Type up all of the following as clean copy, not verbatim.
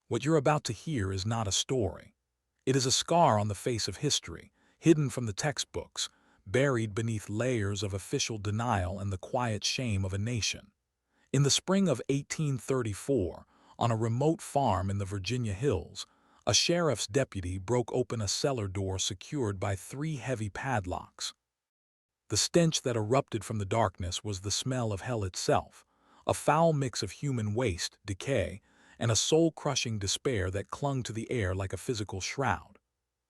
What you're about to hear is not a story. It is a scar on the face of history, hidden from the textbooks, buried beneath layers of official denial and the quiet shame of a nation. In the spring of 1834, on a remote farm in the Virginia hills, a sheriff's deputy broke open a cellar door secured by three heavy padlocks. The stench that erupted from the darkness was the smell of hell itself, a foul mix of human waste, decay, and a soul-crushing despair that clung to the air like a physical shroud.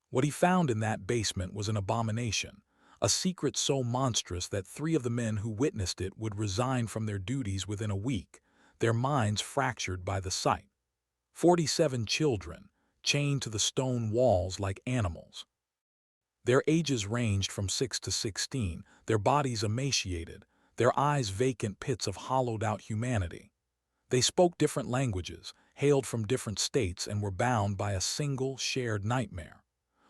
What he found in that basement was an abomination, a secret so monstrous that three of the men who witnessed it would resign from their duties within a week, their minds fractured by the sight. 47 children, chained to the stone walls like animals. Their ages ranged from 6 to 16, their bodies emaciated, their eyes vacant pits of hollowed-out humanity. They spoke different languages, hailed from different states, and were bound by a single, shared nightmare.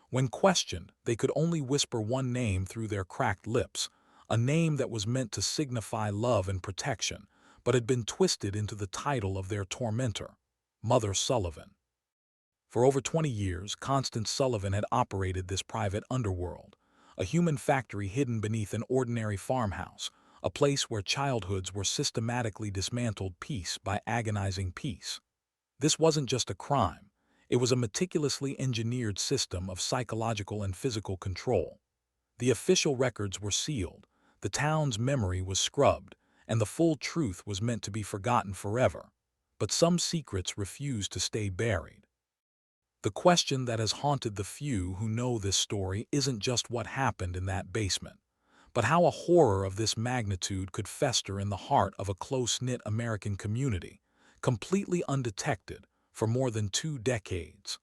When questioned, they could only whisper one name through their cracked lips, a name that was meant to signify love and protection, but had been twisted into the title of their tormentor, Mother Sullivan. For over 20 years, Constance Sullivan had operated this private underworld, a human factory hidden beneath an ordinary farmhouse, a place where childhoods were systematically dismantled piece by agonizing piece. This wasn't just a crime. It was a meticulously engineered system of psychological and physical control. The official records were sealed, the town's memory was scrubbed, and the full truth was meant to be forgotten forever. But some secrets refused to stay buried. The question that has haunted the few who know this story isn't just what happened in that basement, but how a horror of this magnitude could fester in the heart of a close-knit American community, completely undetected for more than 2 decades.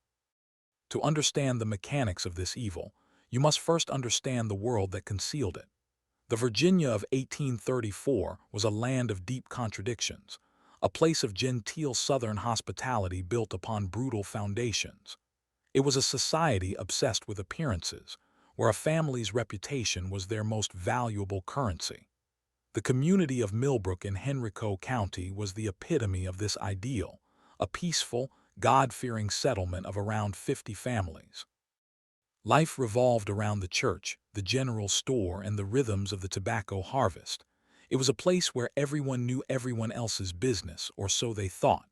To understand the mechanics of this evil, you must first understand the world that concealed it. The Virginia of 1834 was a land of deep contradictions, a place of genteel Southern hospitality built upon brutal foundations. It was a society obsessed with appearances, where a family's reputation was their most valuable currency. The community of Millbrook in Henrico County was the epitome of this ideal, a peaceful, God-fearing settlement of around 50 families. Life revolved around the church, the general store, and the rhythms of the tobacco harvest. It was a place where everyone knew everyone else's business, or so they thought.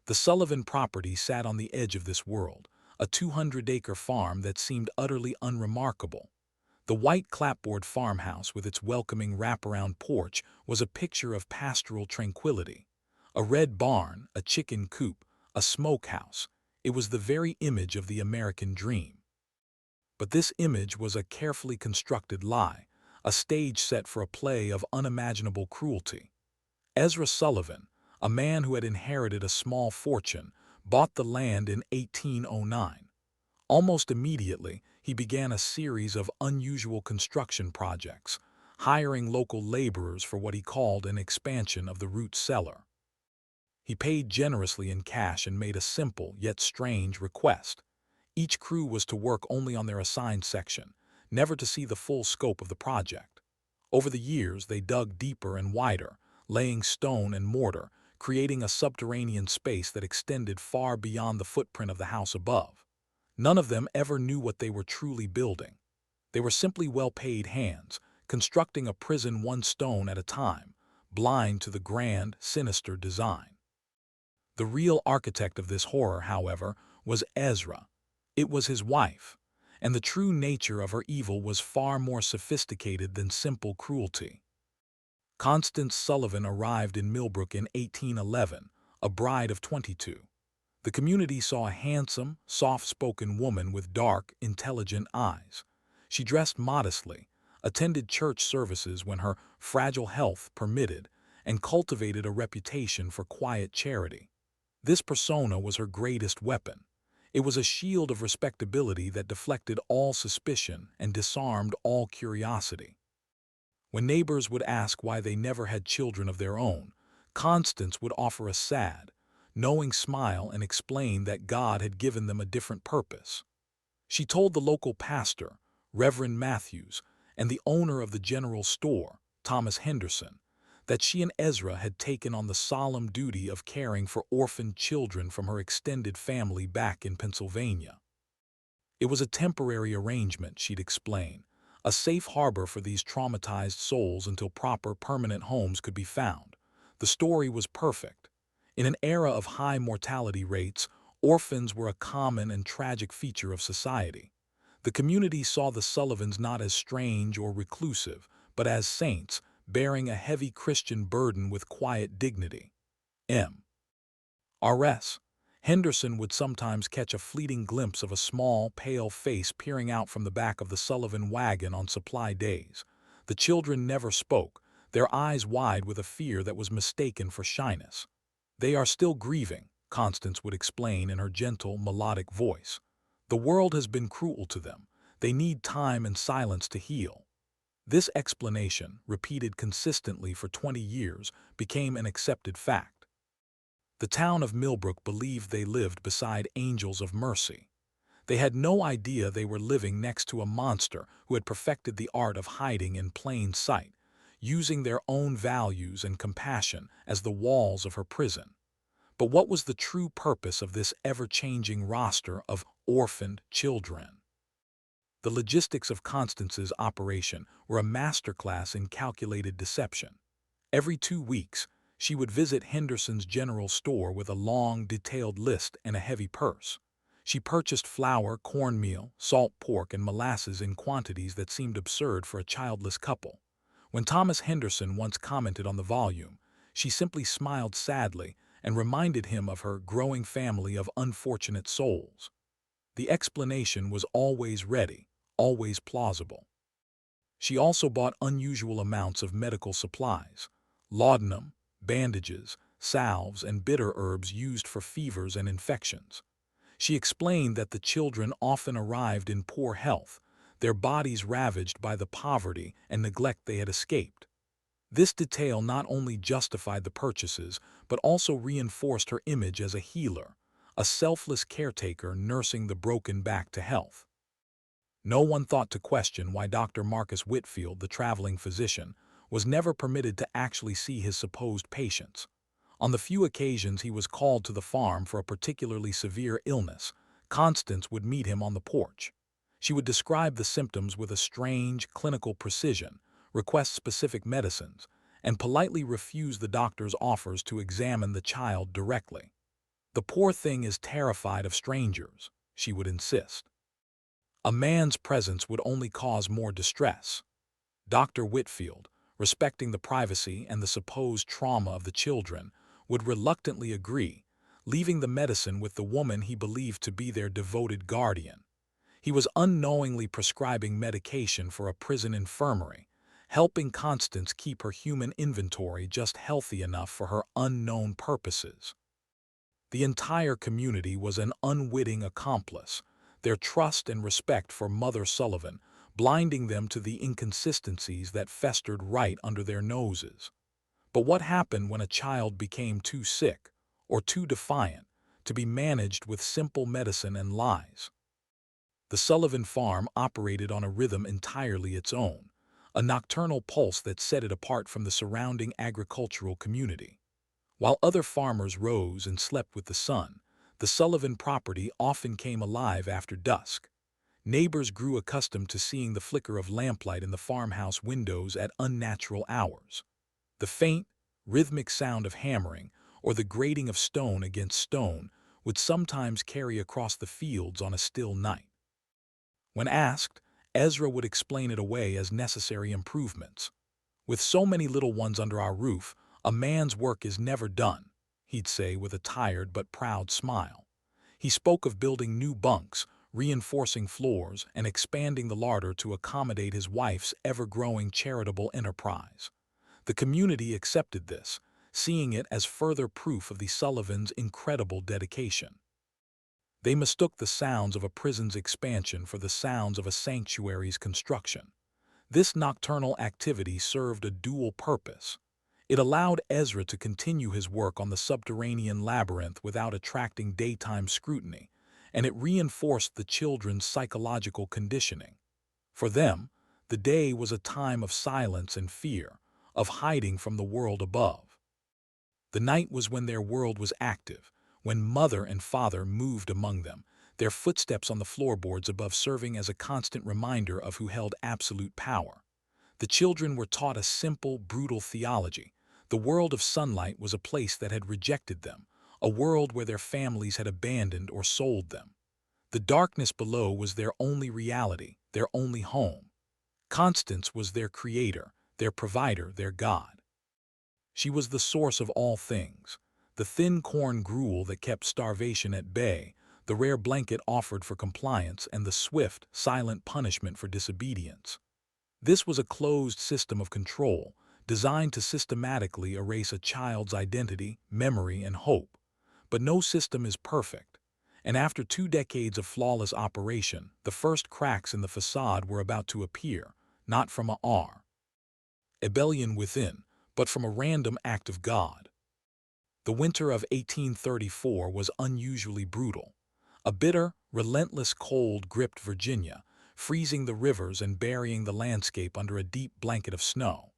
The Sullivan property sat on the edge of this world, a 200-acre farm that seemed utterly unremarkable. The white clapboard farmhouse with its welcoming wraparound porch was a picture of pastoral tranquility. A red barn, a chicken coop, a smokehouse. It was the very image of the American dream. But this image was a carefully constructed lie, a stage set for a play of unimaginable cruelty. Ezra Sullivan, a man who had inherited a small fortune, bought the land in 1809. Almost immediately, he began a series of unusual construction projects, hiring local laborers for what he called an expansion of the root cellar. He paid generously in cash and made a simple yet strange request. Each crew was to work only on their assigned section, never to see the full scope of the project. Over the years, they dug deeper and wider, laying stone and mortar, creating a subterranean space that extended far beyond the footprint of the house above. None of them ever knew what they were truly building. They were simply well-paid hands, constructing a prison one stone at a time, blind to the grand, sinister design. The real architect of this horror, however, was Ezra. It was his wife, and the true nature of her evil was far more sophisticated than simple cruelty. Constance Sullivan arrived in Millbrook in 1811, a bride of 22. The community saw a handsome, soft-spoken woman with dark, intelligent eyes. She dressed modestly, attended church services when her fragile health permitted, and cultivated a reputation for quiet charity. This persona was her greatest weapon. It was a shield of respectability that deflected all suspicion and disarmed all curiosity. When neighbors would ask why they never had children of their own, Constance would offer a sad, knowing smile and explain that God had given them a different purpose. She told the local pastor, Reverend Matthews, and the owner of the general store, Thomas Henderson, that she and Ezra had taken on the solemn duty of caring for orphaned children from her extended family back in Pennsylvania. It was a temporary arrangement, she'd explain, a safe harbor for these traumatized souls until proper permanent homes could be found. The story was perfect. In an era of high mortality rates, orphans were a common and tragic feature of society. The community saw the Sullivans not as strange or reclusive, but as saints, bearing a heavy Christian burden with quiet dignity. M.R.S. Henderson would sometimes catch a fleeting glimpse of a small, pale face peering out from the back of the Sullivan wagon on supply days. The children never spoke, their eyes wide with a fear that was mistaken for shyness. "They are still grieving," Constance would explain in her gentle, melodic voice. "The world has been cruel to them. They need time and silence to heal." This explanation, repeated consistently for 20 years, became an accepted fact. The town of Millbrook believed they lived beside angels of mercy. They had no idea they were living next to a monster who had perfected the art of hiding in plain sight, using their own values and compassion as the walls of her prison. But what was the true purpose of this ever-changing roster of orphaned children? The logistics of Constance's operation were a masterclass in calculated deception. Every 2 weeks, she would visit Henderson's general store with a long, detailed list and a heavy purse. She purchased flour, cornmeal, salt pork, and molasses in quantities that seemed absurd for a childless couple. When Thomas Henderson once commented on the volume, she simply smiled sadly and reminded him of her growing family of unfortunate souls. The explanation was always ready, always plausible. She also bought unusual amounts of medical supplies: laudanum, bandages, salves, and bitter herbs used for fevers and infections. She explained that the children often arrived in poor health, their bodies ravaged by the poverty and neglect they had escaped. This detail not only justified the purchases, but also reinforced her image as a healer, a selfless caretaker nursing the broken back to health. No one thought to question why Dr. Marcus Whitfield, the traveling physician, was never permitted to actually see his supposed patients. On the few occasions he was called to the farm for a particularly severe illness, Constance would meet him on the porch. She would describe the symptoms with a strange, clinical precision, request specific medicines, and politely refuse the doctor's offers to examine the child directly. "The poor thing is terrified of strangers," she would insist. "A man's presence would only cause more distress." Dr. Whitfield, respecting the privacy and the supposed trauma of the children, would reluctantly agree, leaving the medicine with the woman he believed to be their devoted guardian. He was unknowingly prescribing medication for a prison infirmary, helping Constance keep her human inventory just healthy enough for her unknown purposes. The entire community was an unwitting accomplice, their trust and respect for Mother Sullivan blinding them to the inconsistencies that festered right under their noses. But what happened when a child became too sick or too defiant to be managed with simple medicine and lies? The Sullivan farm operated on a rhythm entirely its own, a nocturnal pulse that set it apart from the surrounding agricultural community. While other farmers rose and slept with the sun, the Sullivan property often came alive after dusk. Neighbors grew accustomed to seeing the flicker of lamplight in the farmhouse windows at unnatural hours. The faint, rhythmic sound of hammering or the grating of stone against stone would sometimes carry across the fields on a still night. When asked, Ezra would explain it away as necessary improvements. "With so many little ones under our roof, a man's work is never done," he'd say with a tired but proud smile. He spoke of building new bunks, reinforcing floors, and expanding the larder to accommodate his wife's ever-growing charitable enterprise. The community accepted this, seeing it as further proof of the Sullivans' incredible dedication. They mistook the sounds of a prison's expansion for the sounds of a sanctuary's construction. This nocturnal activity served a dual purpose. It allowed Ezra to continue his work on the subterranean labyrinth without attracting daytime scrutiny, and it reinforced the children's psychological conditioning. For them, the day was a time of silence and fear, of hiding from the world above. The night was when their world was active, when mother and father moved among them, their footsteps on the floorboards above serving as a constant reminder of who held absolute power. The children were taught a simple, brutal theology. The world of sunlight was a place that had rejected them, a world where their families had abandoned or sold them. The darkness below was their only reality, their only home. Constance was their creator, their provider, their God. She was the source of all things, the thin corn gruel that kept starvation at bay, the rare blanket offered for compliance, and the swift, silent punishment for disobedience. This was a closed system of control, designed to systematically erase a child's identity, memory, and hope. But no system is perfect, and after 2 decades of flawless operation, the first cracks in the facade were about to appear, not from a rebellion within, but from a random act of God. The winter of 1834 was unusually brutal. A bitter, relentless cold gripped Virginia, freezing the rivers and burying the landscape under a deep blanket of snow.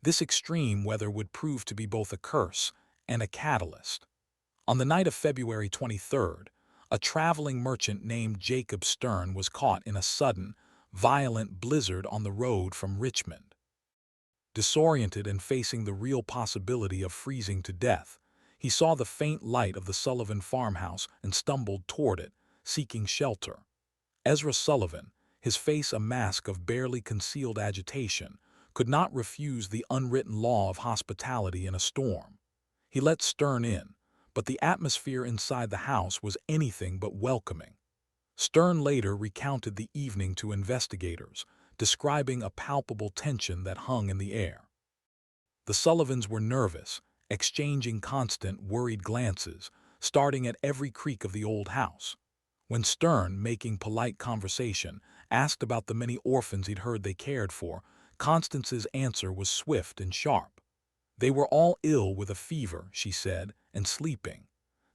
This extreme weather would prove to be both a curse and a catalyst. On the night of February 23rd, a traveling merchant named Jacob Stern was caught in a sudden, violent blizzard on the road from Richmond. Disoriented and facing the real possibility of freezing to death, he saw the faint light of the Sullivan farmhouse and stumbled toward it, seeking shelter. Ezra Sullivan, his face a mask of barely concealed agitation, could not refuse the unwritten law of hospitality in a storm. He let Stern in, but the atmosphere inside the house was anything but welcoming. Stern later recounted the evening to investigators, describing a palpable tension that hung in the air. The Sullivans were nervous, exchanging constant, worried glances, starting at every creak of the old house. When Stern, making polite conversation, asked about the many orphans he'd heard they cared for, Constance's answer was swift and sharp. They were all ill with a fever, she said, and sleeping.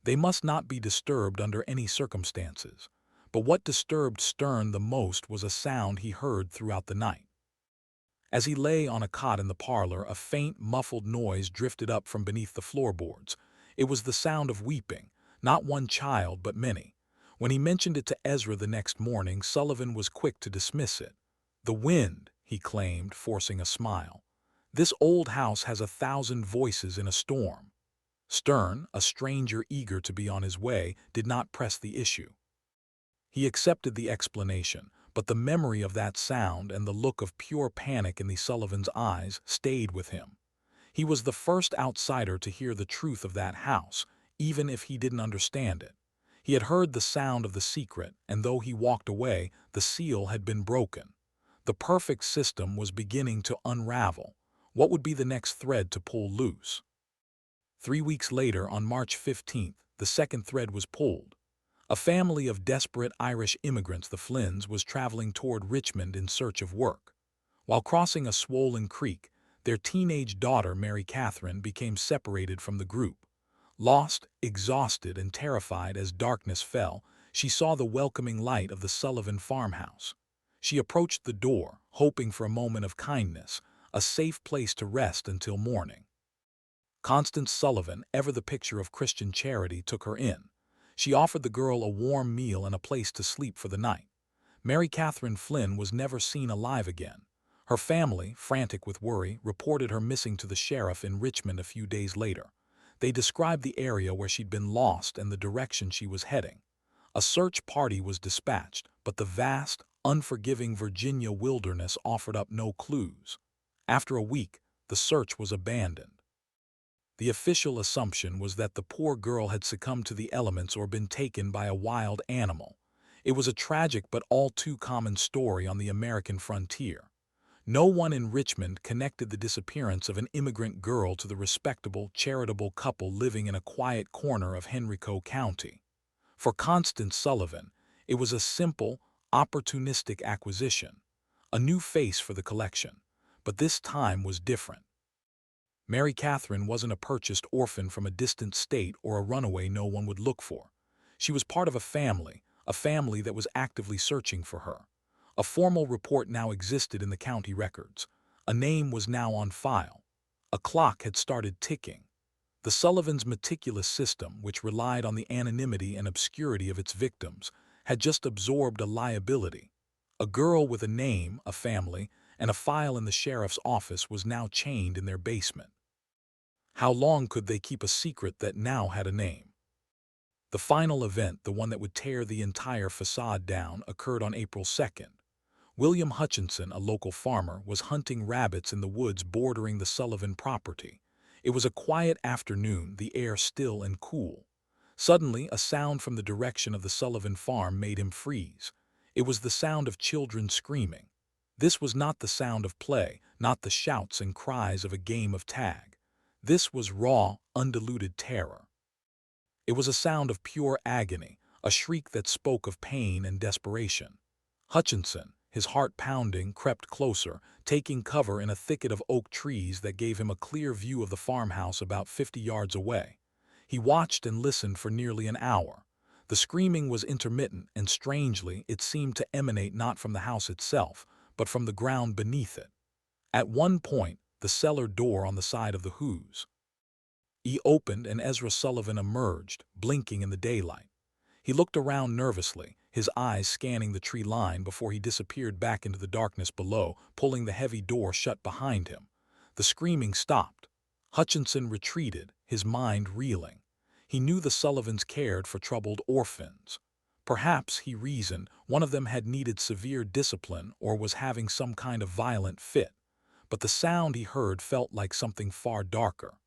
They must not be disturbed under any circumstances. But what disturbed Stern the most was a sound he heard throughout the night. As he lay on a cot in the parlor, a faint, muffled noise drifted up from beneath the floorboards. It was the sound of weeping, not one child but many. When he mentioned it to Ezra the next morning, Sullivan was quick to dismiss it. "The wind," he claimed, forcing a smile. "This old house has 1,000 voices in a storm." Stern, a stranger eager to be on his way, did not press the issue. He accepted the explanation, but the memory of that sound and the look of pure panic in the Sullivans' eyes stayed with him. He was the first outsider to hear the truth of that house, even if he didn't understand it. He had heard the sound of the secret, and though he walked away, the seal had been broken. The perfect system was beginning to unravel. What would be the next thread to pull loose? 3 weeks later, on March 15th, the second thread was pulled. A family of desperate Irish immigrants, the Flynns, was traveling toward Richmond in search of work. While crossing a swollen creek, their teenage daughter, Mary Catherine, became separated from the group. Lost, exhausted, and terrified as darkness fell, she saw the welcoming light of the Sullivan farmhouse. She approached the door, hoping for a moment of kindness, a safe place to rest until morning. Constance Sullivan, ever the picture of Christian charity, took her in. She offered the girl a warm meal and a place to sleep for the night. Mary Catherine Flynn was never seen alive again. Her family, frantic with worry, reported her missing to the sheriff in Richmond a few days later. They described the area where she'd been lost and the direction she was heading. A search party was dispatched, but the vast, unforgiving Virginia wilderness offered up no clues. After a week, the search was abandoned. The official assumption was that the poor girl had succumbed to the elements or been taken by a wild animal. It was a tragic but all too common story on the American frontier. No one in Richmond connected the disappearance of an immigrant girl to the respectable, charitable couple living in a quiet corner of Henrico County. For Constance Sullivan, it was a simple, opportunistic acquisition, a new face for the collection. But this time was different. Mary Catherine wasn't a purchased orphan from a distant state or a runaway no one would look for. She was part of a family that was actively searching for her. A formal report now existed in the county records. A name was now on file. A clock had started ticking. The Sullivans' meticulous system, which relied on the anonymity and obscurity of its victims, had just absorbed a liability. A girl with a name, a family, and a file in the sheriff's office was now chained in their basement. How long could they keep a secret that now had a name? The final event, the one that would tear the entire facade down, occurred on April 2nd. William Hutchinson, a local farmer, was hunting rabbits in the woods bordering the Sullivan property. It was a quiet afternoon, the air still and cool. Suddenly, a sound from the direction of the Sullivan farm made him freeze. It was the sound of children screaming. This was not the sound of play, not the shouts and cries of a game of tag. This was raw, undiluted terror. It was a sound of pure agony, a shriek that spoke of pain and desperation. Hutchinson, his heart pounding, crept closer, taking cover in a thicket of oak trees that gave him a clear view of the farmhouse about 50 yards away. He watched and listened for nearly an hour. The screaming was intermittent, and strangely, it seemed to emanate not from the house itself, but from the ground beneath it. At one point, the cellar door on the side of the house opened and Ezra Sullivan emerged, blinking in the daylight. He looked around nervously, his eyes scanning the tree line before he disappeared back into the darkness below, pulling the heavy door shut behind him. The screaming stopped. Hutchinson retreated, his mind reeling. He knew the Sullivans cared for troubled orphans. Perhaps, he reasoned, one of them had needed severe discipline or was having some kind of violent fit. But the sound he heard felt like something far darker.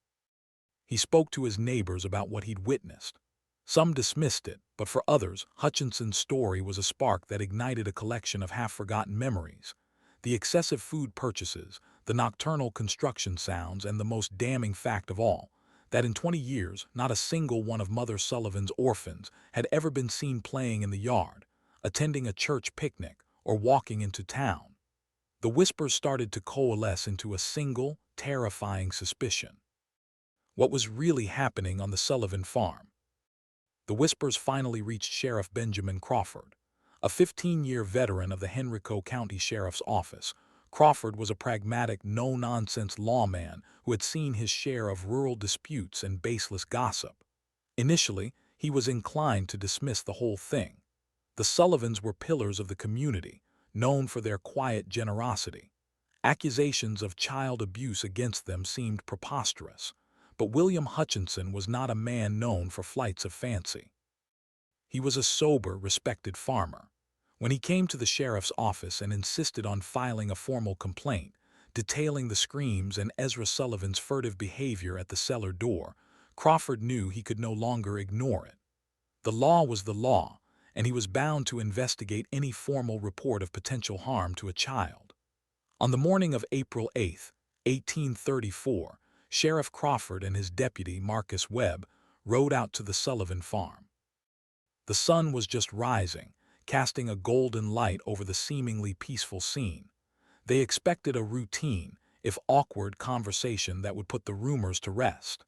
He spoke to his neighbors about what he'd witnessed. Some dismissed it, but for others, Hutchinson's story was a spark that ignited a collection of half-forgotten memories. The excessive food purchases, the nocturnal construction sounds, and the most damning fact of all, that in 20 years, not a single one of Mother Sullivan's orphans had ever been seen playing in the yard, attending a church picnic, or walking into town. The whispers started to coalesce into a single, terrifying suspicion. What was really happening on the Sullivan farm? The whispers finally reached Sheriff Benjamin Crawford. A 15-year veteran of the Henrico County Sheriff's Office, Crawford was a pragmatic, no-nonsense lawman who had seen his share of rural disputes and baseless gossip. Initially, he was inclined to dismiss the whole thing. The Sullivans were pillars of the community, known for their quiet generosity. Accusations of child abuse against them seemed preposterous. But William Hutchinson was not a man known for flights of fancy. He was a sober, respected farmer. When he came to the sheriff's office and insisted on filing a formal complaint, detailing the screams and Ezra Sullivan's furtive behavior at the cellar door, Crawford knew he could no longer ignore it. The law was the law, and he was bound to investigate any formal report of potential harm to a child. On the morning of April 8, 1834, Sheriff Crawford and his deputy, Marcus Webb, rode out to the Sullivan farm. The sun was just rising, casting a golden light over the seemingly peaceful scene. They expected a routine, if awkward, conversation that would put the rumors to rest.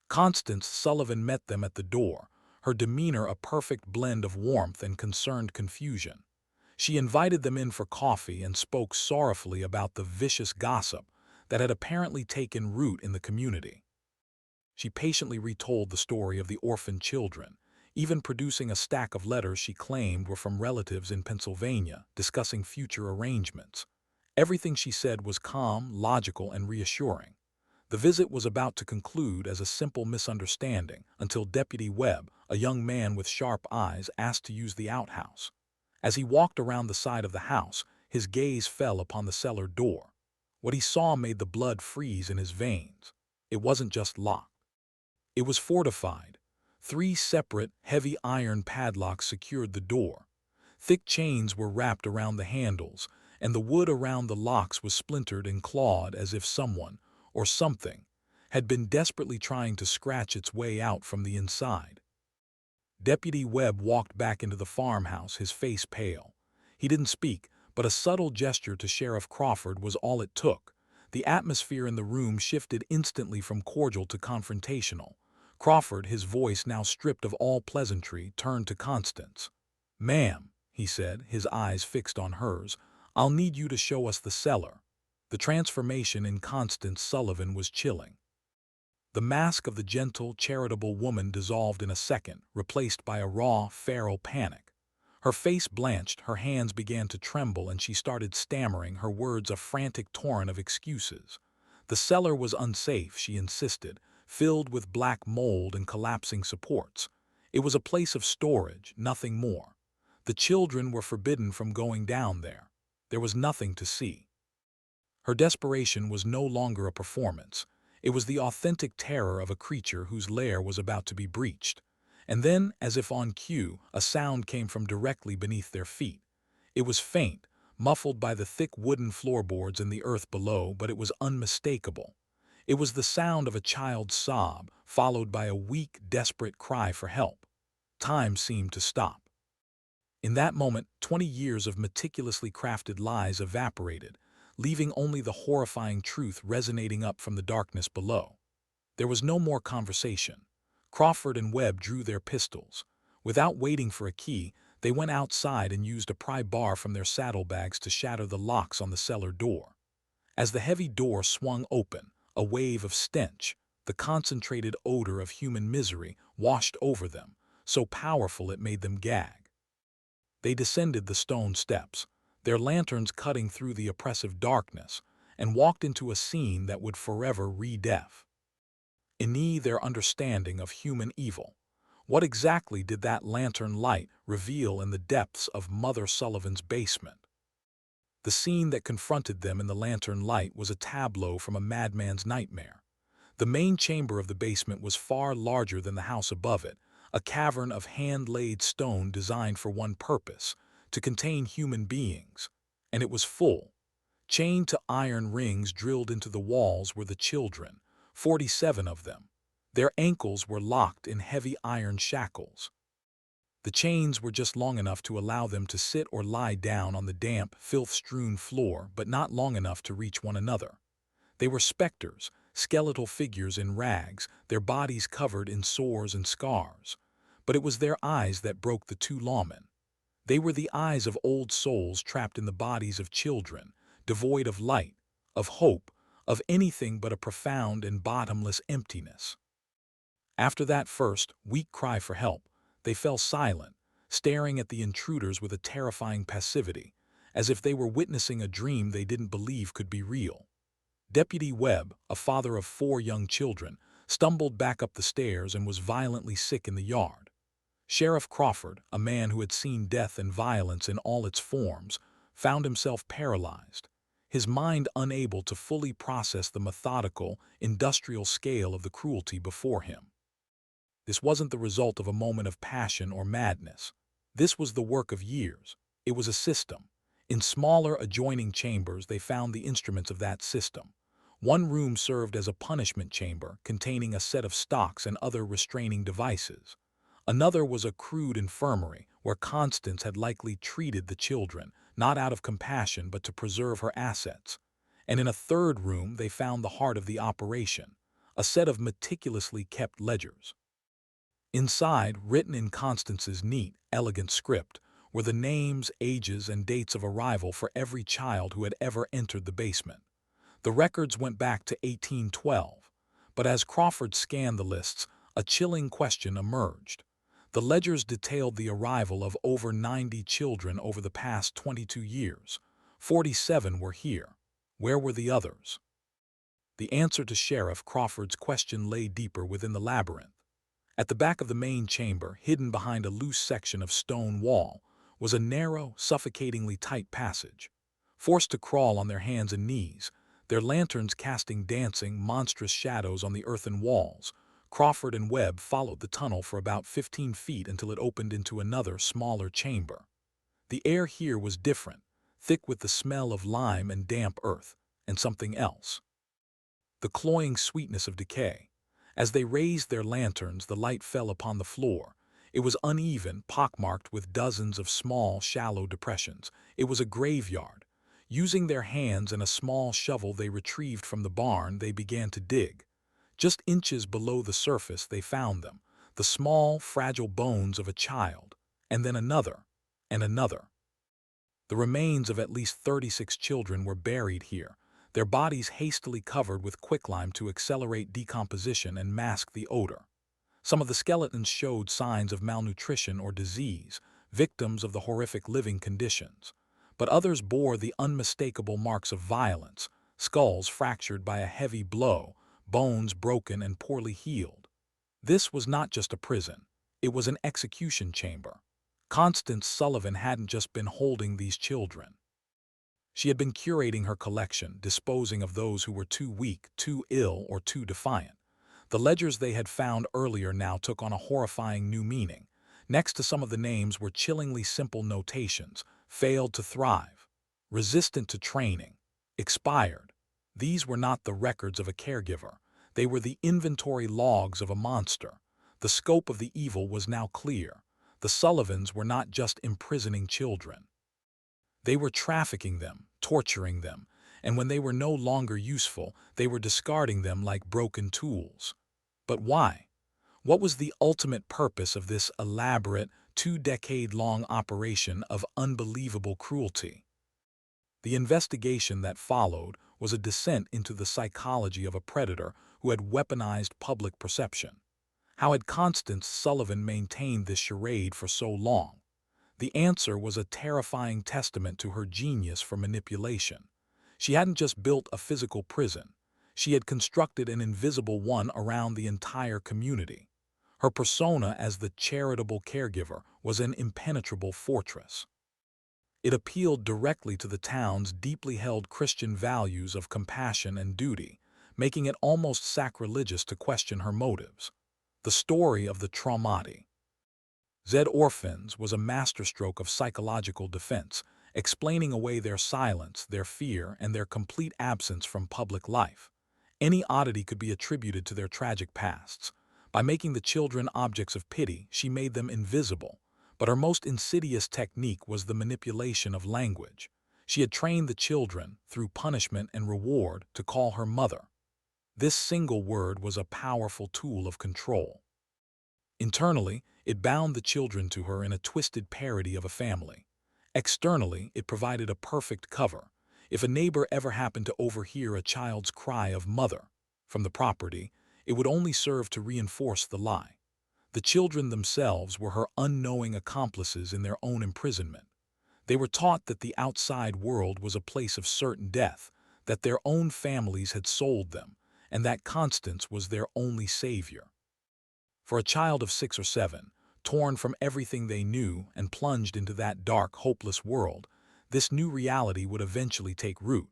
Constance Sullivan met them at the door, her demeanor a perfect blend of warmth and concerned confusion. She invited them in for coffee and spoke sorrowfully about the vicious gossip that had apparently taken root in the community. She patiently retold the story of the orphaned children, even producing a stack of letters she claimed were from relatives in Pennsylvania discussing future arrangements. Everything she said was calm, logical, and reassuring. The visit was about to conclude as a simple misunderstanding until Deputy Webb, a young man with sharp eyes, asked to use the outhouse. As he walked around the side of the house, his gaze fell upon the cellar door. What he saw made the blood freeze in his veins. It wasn't just locked. It was fortified. 3 separate, heavy iron padlocks secured the door. Thick chains were wrapped around the handles, and the wood around the locks was splintered and clawed as if someone, or something, had been desperately trying to scratch its way out from the inside. Deputy Webb walked back into the farmhouse, his face pale. He didn't speak, but a subtle gesture to Sheriff Crawford was all it took. The atmosphere in the room shifted instantly from cordial to confrontational. Crawford, his voice now stripped of all pleasantry, turned to Constance. "Ma'am," he said, his eyes fixed on hers, "I'll need you to show us the cellar." The transformation in Constance Sullivan was chilling. The mask of the gentle, charitable woman dissolved in a second, replaced by a raw, feral panic. Her face blanched, her hands began to tremble, and she started stammering, her words a frantic torrent of excuses. The cellar was unsafe, she insisted, filled with black mold and collapsing supports. It was a place of storage, nothing more. The children were forbidden from going down there. There was nothing to see. Her desperation was no longer a performance. It was the authentic terror of a creature whose lair was about to be breached. And then, as if on cue, a sound came from directly beneath their feet. It was faint, muffled by the thick wooden floorboards and the earth below, but it was unmistakable. It was the sound of a child's sob, followed by a weak, desperate cry for help. Time seemed to stop. In that moment, 20 years of meticulously crafted lies evaporated, leaving only the horrifying truth resonating up from the darkness below. There was no more conversation. Crawford and Webb drew their pistols. Without waiting for a key, they went outside and used a pry bar from their saddlebags to shatter the locks on the cellar door. As the heavy door swung open, a wave of stench, the concentrated odor of human misery, washed over them, so powerful it made them gag. They descended the stone steps, their lanterns cutting through the oppressive darkness, and walked into a scene that would forever re-death. Their understanding of human evil. What exactly did that lantern light reveal in the depths of Mother Sullivan's basement? The scene that confronted them in the lantern light was a tableau from a madman's nightmare. The main chamber of the basement was far larger than the house above it, a cavern of hand-laid stone designed for one purpose, to contain human beings. And it was full. Chained to iron rings drilled into the walls were the children, 47 of them. Their ankles were locked in heavy iron shackles. The chains were just long enough to allow them to sit or lie down on the damp, filth-strewn floor, but not long enough to reach one another. They were specters, skeletal figures in rags, their bodies covered in sores and scars. But it was their eyes that broke the two lawmen. They were the eyes of old souls trapped in the bodies of children, devoid of light, of hope, of anything but a profound and bottomless emptiness. After that first, weak cry for help, they fell silent, staring at the intruders with a terrifying passivity, as if they were witnessing a dream they didn't believe could be real. Deputy Webb, a father of 4 young children, stumbled back up the stairs and was violently sick in the yard. Sheriff Crawford, a man who had seen death and violence in all its forms, found himself paralyzed, his mind unable to fully process the methodical, industrial scale of the cruelty before him. This wasn't the result of a moment of passion or madness. This was the work of years. It was a system. In smaller adjoining chambers, they found the instruments of that system. One room served as a punishment chamber, containing a set of stocks and other restraining devices. Another was a crude infirmary, where Constance had likely treated the children, not out of compassion but to preserve her assets. And in a third room they found the heart of the operation, a set of meticulously kept ledgers. Inside, written in Constance's neat, elegant script, were the names, ages, and dates of arrival for every child who had ever entered the basement. The records went back to 1812, but as Crawford scanned the lists, a chilling question emerged. The ledgers detailed the arrival of over 90 children over the past 22 years. 47 were here. Where were the others? The answer to Sheriff Crawford's question lay deeper within the labyrinth. At the back of the main chamber, hidden behind a loose section of stone wall, was a narrow, suffocatingly tight passage. Forced to crawl on their hands and knees, their lanterns casting dancing, monstrous shadows on the earthen walls, Crawford and Webb followed the tunnel for about 15 feet until it opened into another, smaller chamber. The air here was different, thick with the smell of lime and damp earth, and something else. The cloying sweetness of decay. As they raised their lanterns, the light fell upon the floor. It was uneven, pockmarked with dozens of small, shallow depressions. It was a graveyard. Using their hands and a small shovel they retrieved from the barn, they began to dig. Just inches below the surface they found them, the small, fragile bones of a child, and then another, and another. The remains of at least 36 children were buried here, their bodies hastily covered with quicklime to accelerate decomposition and mask the odor. Some of the skeletons showed signs of malnutrition or disease, victims of the horrific living conditions. But others bore the unmistakable marks of violence, skulls fractured by a heavy blow, bones broken and poorly healed. This was not just a prison, it was an execution chamber. Constance Sullivan hadn't just been holding these children. She had been curating her collection, disposing of those who were too weak, too ill, or too defiant. The ledgers they had found earlier now took on a horrifying new meaning. Next to some of the names were chillingly simple notations: failed to thrive, resistant to training, expired. These were not the records of a caregiver. They were the inventory logs of a monster. The scope of the evil was now clear. The Sullivans were not just imprisoning children. They were trafficking them, torturing them, and when they were no longer useful, they were discarding them like broken tools. But why? What was the ultimate purpose of this elaborate, 2-decade-long operation of unbelievable cruelty? The investigation that followed was a descent into the psychology of a predator who had weaponized public perception. How had Constance Sullivan maintained this charade for so long? The answer was a terrifying testament to her genius for manipulation. She hadn't just built a physical prison. She had constructed an invisible one around the entire community. Her persona as the charitable caregiver was an impenetrable fortress. It appealed directly to the town's deeply held Christian values of compassion and duty, making it almost sacrilegious to question her motives. The story of the traumati Zed orphans was a masterstroke of psychological defense, explaining away their silence, their fear, and their complete absence from public life. Any oddity could be attributed to their tragic pasts. By making the children objects of pity, she made them invisible. But her most insidious technique was the manipulation of language. She had trained the children, through punishment and reward, to call her mother. This single word was a powerful tool of control. Internally, it bound the children to her in a twisted parody of a family. Externally, it provided a perfect cover. If a neighbor ever happened to overhear a child's cry of "mother" from the property, it would only serve to reinforce the lie. The children themselves were her unknowing accomplices in their own imprisonment. They were taught that the outside world was a place of certain death, that their own families had sold them, and that Constance was their only savior. For a child of 6 or 7, torn from everything they knew and plunged into that dark, hopeless world, this new reality would eventually take root.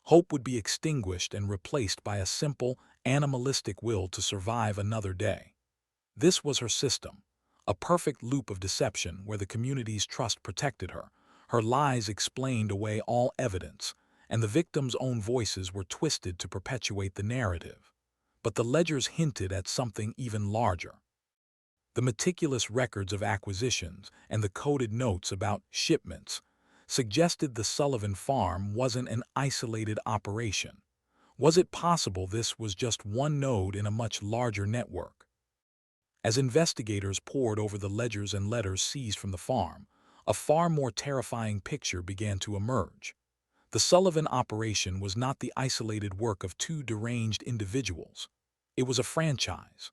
Hope would be extinguished and replaced by a simple, animalistic will to survive another day. This was her system, a perfect loop of deception where the community's trust protected her, her lies explained away all evidence, and the victims' own voices were twisted to perpetuate the narrative. But the ledgers hinted at something even larger. The meticulous records of acquisitions and the coded notes about shipments suggested the Sullivan farm wasn't an isolated operation. Was it possible this was just one node in a much larger network? As investigators pored over the ledgers and letters seized from the farm, a far more terrifying picture began to emerge. The Sullivan operation was not the isolated work of 2 deranged individuals. It was a franchise.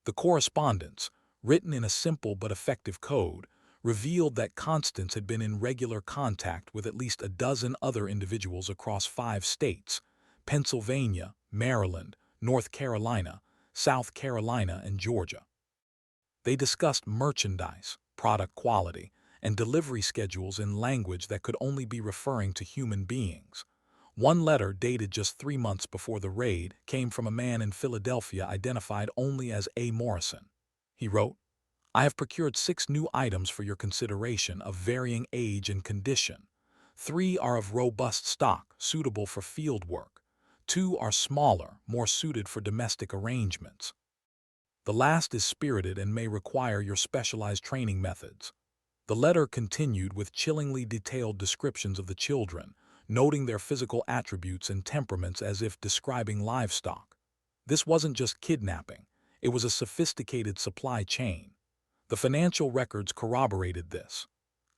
The correspondence, written in a simple but effective code, revealed that Constance had been in regular contact with at least a dozen other individuals across 5 states: Pennsylvania, Maryland, North Carolina, South Carolina, and Georgia. They discussed merchandise, product quality, and delivery schedules in language that could only be referring to human beings. One letter, dated just 3 months before the raid, came from a man in Philadelphia identified only as A. Morrison. He wrote, "I have procured 6 new items for your consideration of varying age and condition. 3 are of robust stock, suitable for field work. 2 are smaller, more suited for domestic arrangements. The last is spirited and may require your specialized training methods." The letter continued with chillingly detailed descriptions of the children, noting their physical attributes and temperaments as if describing livestock. This wasn't just kidnapping, it was a sophisticated supply chain. The financial records corroborated this.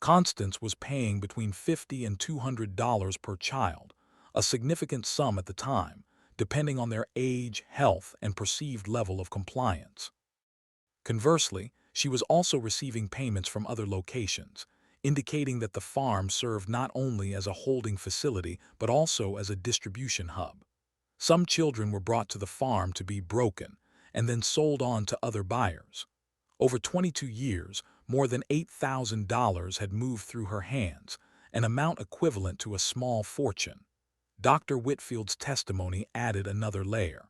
Constance was paying between $50 and $200 per child, a significant sum at the time, depending on their age, health, and perceived level of compliance. Conversely, she was also receiving payments from other locations, indicating that the farm served not only as a holding facility but also as a distribution hub. Some children were brought to the farm to be broken and then sold on to other buyers. Over 22 years, more than $8,000 had moved through her hands, an amount equivalent to a small fortune. Dr. Whitfield's testimony added another layer.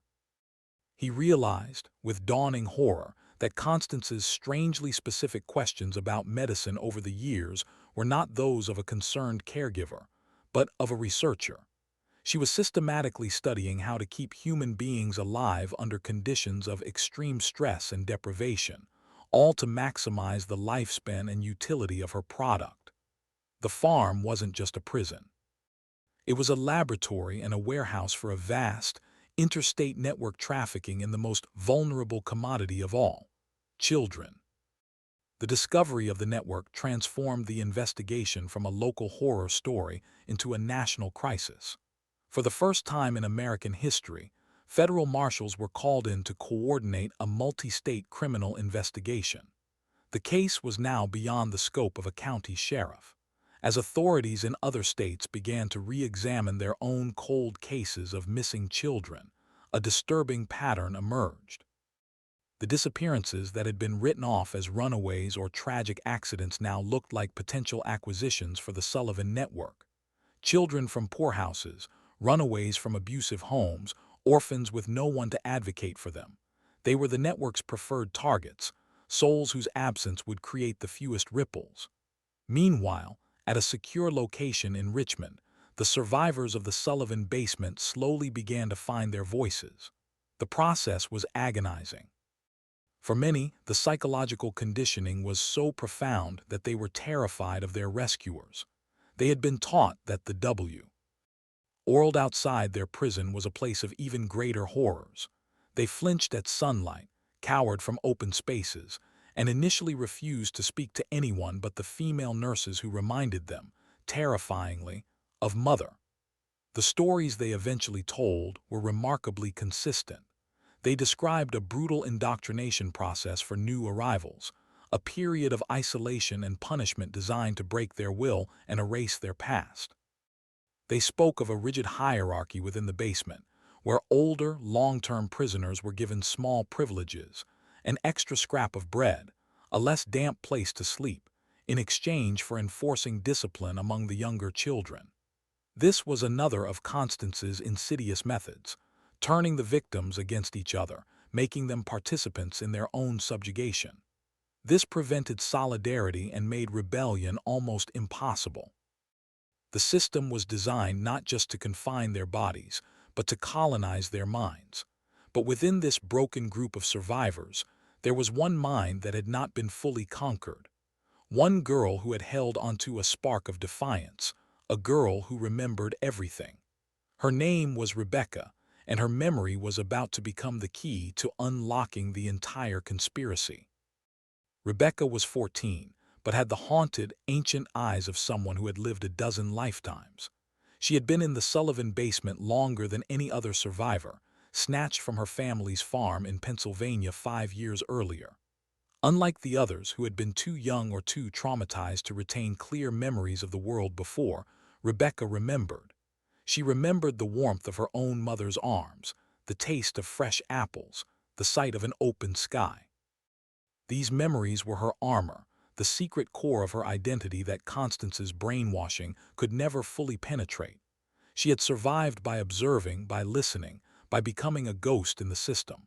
He realized, with dawning horror, that Constance's strangely specific questions about medicine over the years were not those of a concerned caregiver, but of a researcher. She was systematically studying how to keep human beings alive under conditions of extreme stress and deprivation, all to maximize the lifespan and utility of her product. The farm wasn't just a prison. It was a laboratory and a warehouse for a vast, interstate network trafficking in the most vulnerable commodity of all: children. The discovery of the network transformed the investigation from a local horror story into a national crisis. For the first time in American history, federal marshals were called in to coordinate a multi-state criminal investigation. The case was now beyond the scope of a county sheriff. As authorities in other states began to re-examine their own cold cases of missing children, a disturbing pattern emerged. The disappearances that had been written off as runaways or tragic accidents now looked like potential acquisitions for the Sullivan network. Children from poorhouses, runaways from abusive homes, orphans with no one to advocate for them. They were the network's preferred targets, souls whose absence would create the fewest ripples. Meanwhile, at a secure location in Richmond, the survivors of the Sullivan basement slowly began to find their voices. The process was agonizing. For many, the psychological conditioning was so profound that they were terrified of their rescuers. They had been taught that the world outside their prison was a place of even greater horrors. They flinched at sunlight, cowered from open spaces, and initially refused to speak to anyone but the female nurses who reminded them, terrifyingly, of mother. The stories they eventually told were remarkably consistent. They described a brutal indoctrination process for new arrivals, a period of isolation and punishment designed to break their will and erase their past. They spoke of a rigid hierarchy within the basement, where older, long-term prisoners were given small privileges, an extra scrap of bread, a less damp place to sleep, in exchange for enforcing discipline among the younger children. This was another of Constance's insidious methods, turning the victims against each other, making them participants in their own subjugation. This prevented solidarity and made rebellion almost impossible. The system was designed not just to confine their bodies, but to colonize their minds. But within this broken group of survivors, there was one mind that had not been fully conquered. One girl who had held onto a spark of defiance, a girl who remembered everything. Her name was Rebecca, and her memory was about to become the key to unlocking the entire conspiracy. Rebecca was 14, but had the haunted, ancient eyes of someone who had lived a dozen lifetimes. She had been in the Sullivan basement longer than any other survivor, snatched from her family's farm in Pennsylvania 5 years earlier. Unlike the others who had been too young or too traumatized to retain clear memories of the world before, Rebecca remembered. She remembered the warmth of her own mother's arms, the taste of fresh apples, the sight of an open sky. These memories were her armor, the secret core of her identity that Constance's brainwashing could never fully penetrate. She had survived by observing, by listening, by becoming a ghost in the system.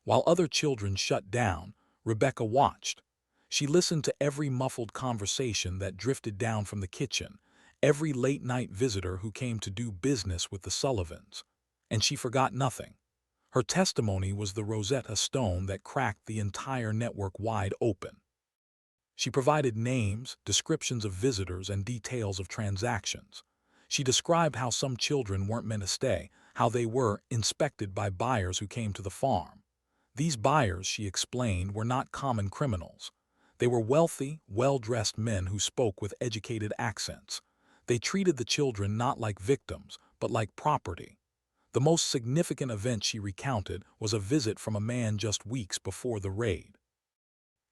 While other children shut down, Rebecca watched. She listened to every muffled conversation that drifted down from the kitchen, every late-night visitor who came to do business with the Sullivans. And she forgot nothing. Her testimony was the Rosetta Stone that cracked the entire network wide open. She provided names, descriptions of visitors, and details of transactions. She described how some children weren't meant to stay, how they were inspected by buyers who came to the farm. These buyers, she explained, were not common criminals. They were wealthy, well-dressed men who spoke with educated accents. They treated the children not like victims, but like property. The most significant event she recounted was a visit from a man just weeks before the raid.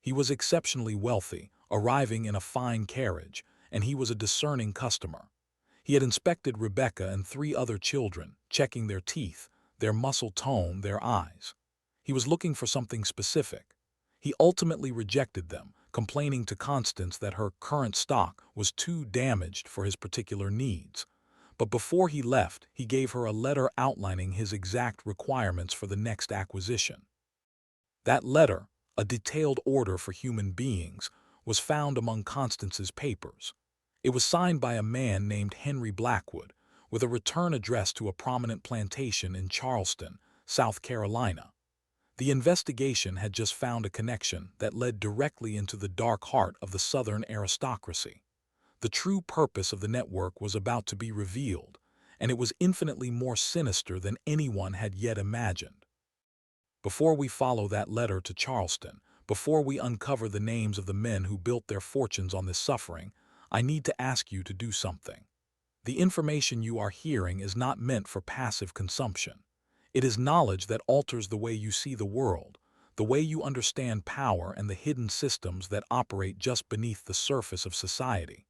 He was exceptionally wealthy, arriving in a fine carriage, and he was a discerning customer. He had inspected Rebecca and three other children, checking their teeth, their muscle tone, their eyes. He was looking for something specific. He ultimately rejected them, complaining to Constance that her current stock was too damaged for his particular needs. But before he left, he gave her a letter outlining his exact requirements for the next acquisition. That letter, a detailed order for human beings, was found among Constance's papers. It was signed by a man named Henry Blackwood, with a return address to a prominent plantation in Charleston, South Carolina. The investigation had just found a connection that led directly into the dark heart of the Southern aristocracy. The true purpose of the network was about to be revealed, and it was infinitely more sinister than anyone had yet imagined. Before we follow that letter to Charleston, before we uncover the names of the men who built their fortunes on this suffering, I need to ask you to do something. The information you are hearing is not meant for passive consumption. It is knowledge that alters the way you see the world, the way you understand power and the hidden systems that operate just beneath the surface of society.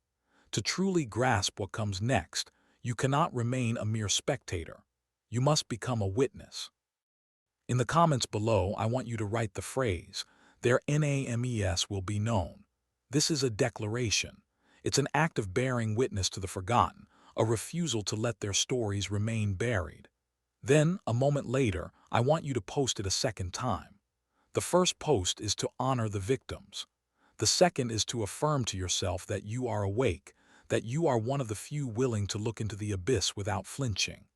To truly grasp what comes next, you cannot remain a mere spectator. You must become a witness. In the comments below, I want you to write the phrase, "Their names will be known." This is a declaration. It's an act of bearing witness to the forgotten, a refusal to let their stories remain buried. Then, a moment later, I want you to post it a second time. The first post is to honor the victims. The second is to affirm to yourself that you are awake, that you are one of the few willing to look into the abyss without flinching.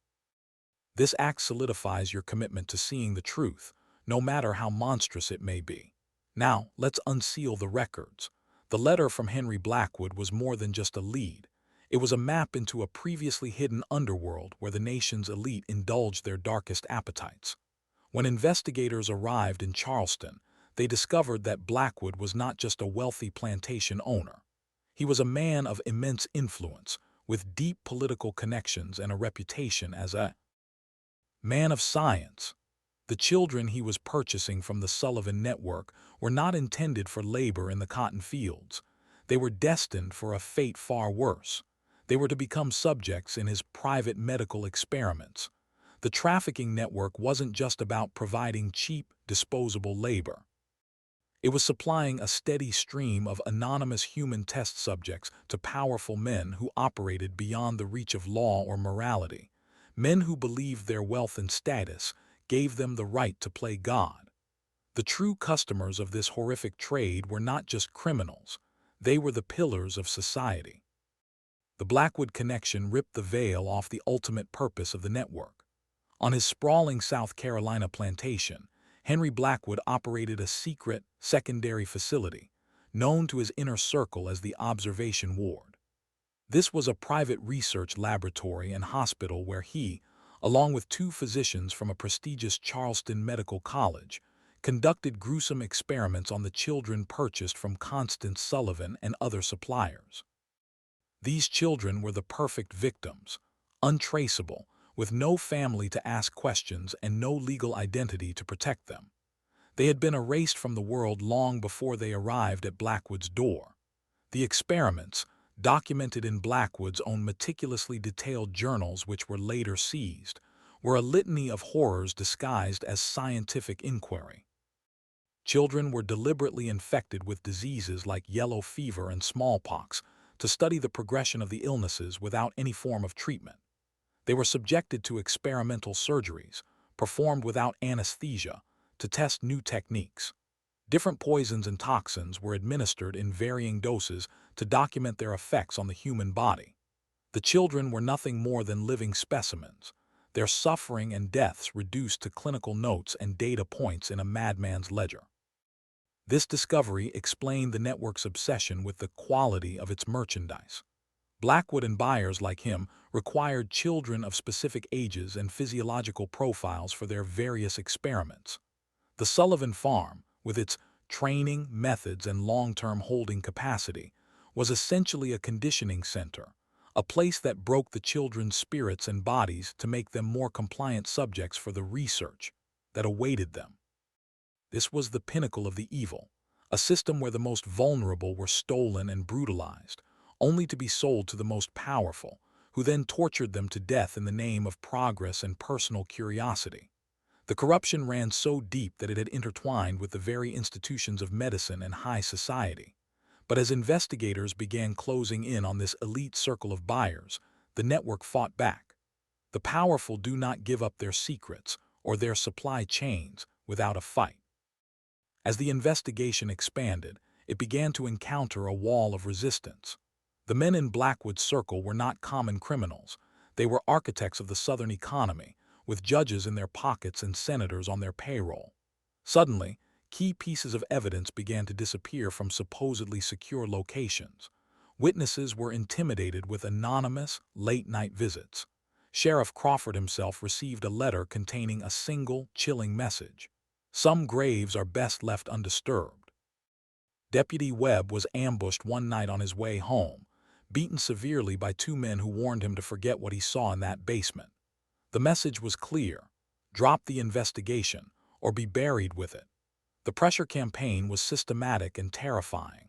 This act solidifies your commitment to seeing the truth, no matter how monstrous it may be. Now, let's unseal the records. The letter from Henry Blackwood was more than just a lead. It was a map into a previously hidden underworld where the nation's elite indulged their darkest appetites. When investigators arrived in Charleston, they discovered that Blackwood was not just a wealthy plantation owner. He was a man of immense influence, with deep political connections and a reputation as a man of science. The children he was purchasing from the Sullivan network were not intended for labor in the cotton fields. They were destined for a fate far worse. They were to become subjects in his private medical experiments. The trafficking network wasn't just about providing cheap, disposable labor. It was supplying a steady stream of anonymous human test subjects to powerful men who operated beyond the reach of law or morality. Men who believed their wealth and status gave them the right to play God. The true customers of this horrific trade were not just criminals, they were the pillars of society. The Blackwood connection ripped the veil off the ultimate purpose of the network. On his sprawling South Carolina plantation, Henry Blackwood operated a secret, secondary facility, known to his inner circle as the Observation Ward. This was a private research laboratory and hospital where he, along with two physicians from a prestigious Charleston Medical College, conducted gruesome experiments on the children purchased from Constance Sullivan and other suppliers. These children were the perfect victims, untraceable, with no family to ask questions and no legal identity to protect them. They had been erased from the world long before they arrived at Blackwood's door. The experiments, documented in Blackwood's own meticulously detailed journals which were later seized, were a litany of horrors disguised as scientific inquiry. Children were deliberately infected with diseases like yellow fever and smallpox to study the progression of the illnesses without any form of treatment. They were subjected to experimental surgeries, performed without anesthesia, to test new techniques. Different poisons and toxins were administered in varying doses to document their effects on the human body. The children were nothing more than living specimens, their suffering and deaths reduced to clinical notes and data points in a madman's ledger. This discovery explained the network's obsession with the quality of its merchandise. Blackwood and buyers like him required children of specific ages and physiological profiles for their various experiments. The Sullivan farm, with its training, methods, and long-term holding capacity, was essentially a conditioning center, a place that broke the children's spirits and bodies to make them more compliant subjects for the research that awaited them. This was the pinnacle of the evil, a system where the most vulnerable were stolen and brutalized, only to be sold to the most powerful, who then tortured them to death in the name of progress and personal curiosity. The corruption ran so deep that it had intertwined with the very institutions of medicine and high society. But as investigators began closing in on this elite circle of buyers, the network fought back. The powerful do not give up their secrets or their supply chains without a fight. As the investigation expanded, it began to encounter a wall of resistance. The men in Blackwood's circle were not common criminals. They were architects of the Southern economy, with judges in their pockets and senators on their payroll. Suddenly, key pieces of evidence began to disappear from supposedly secure locations. Witnesses were intimidated with anonymous, late-night visits. Sheriff Crawford himself received a letter containing a single, chilling message. Some graves are best left undisturbed. Deputy Webb was ambushed one night on his way home, beaten severely by two men who warned him to forget what he saw in that basement. The message was clear: drop the investigation or be buried with it. The pressure campaign was systematic and terrifying.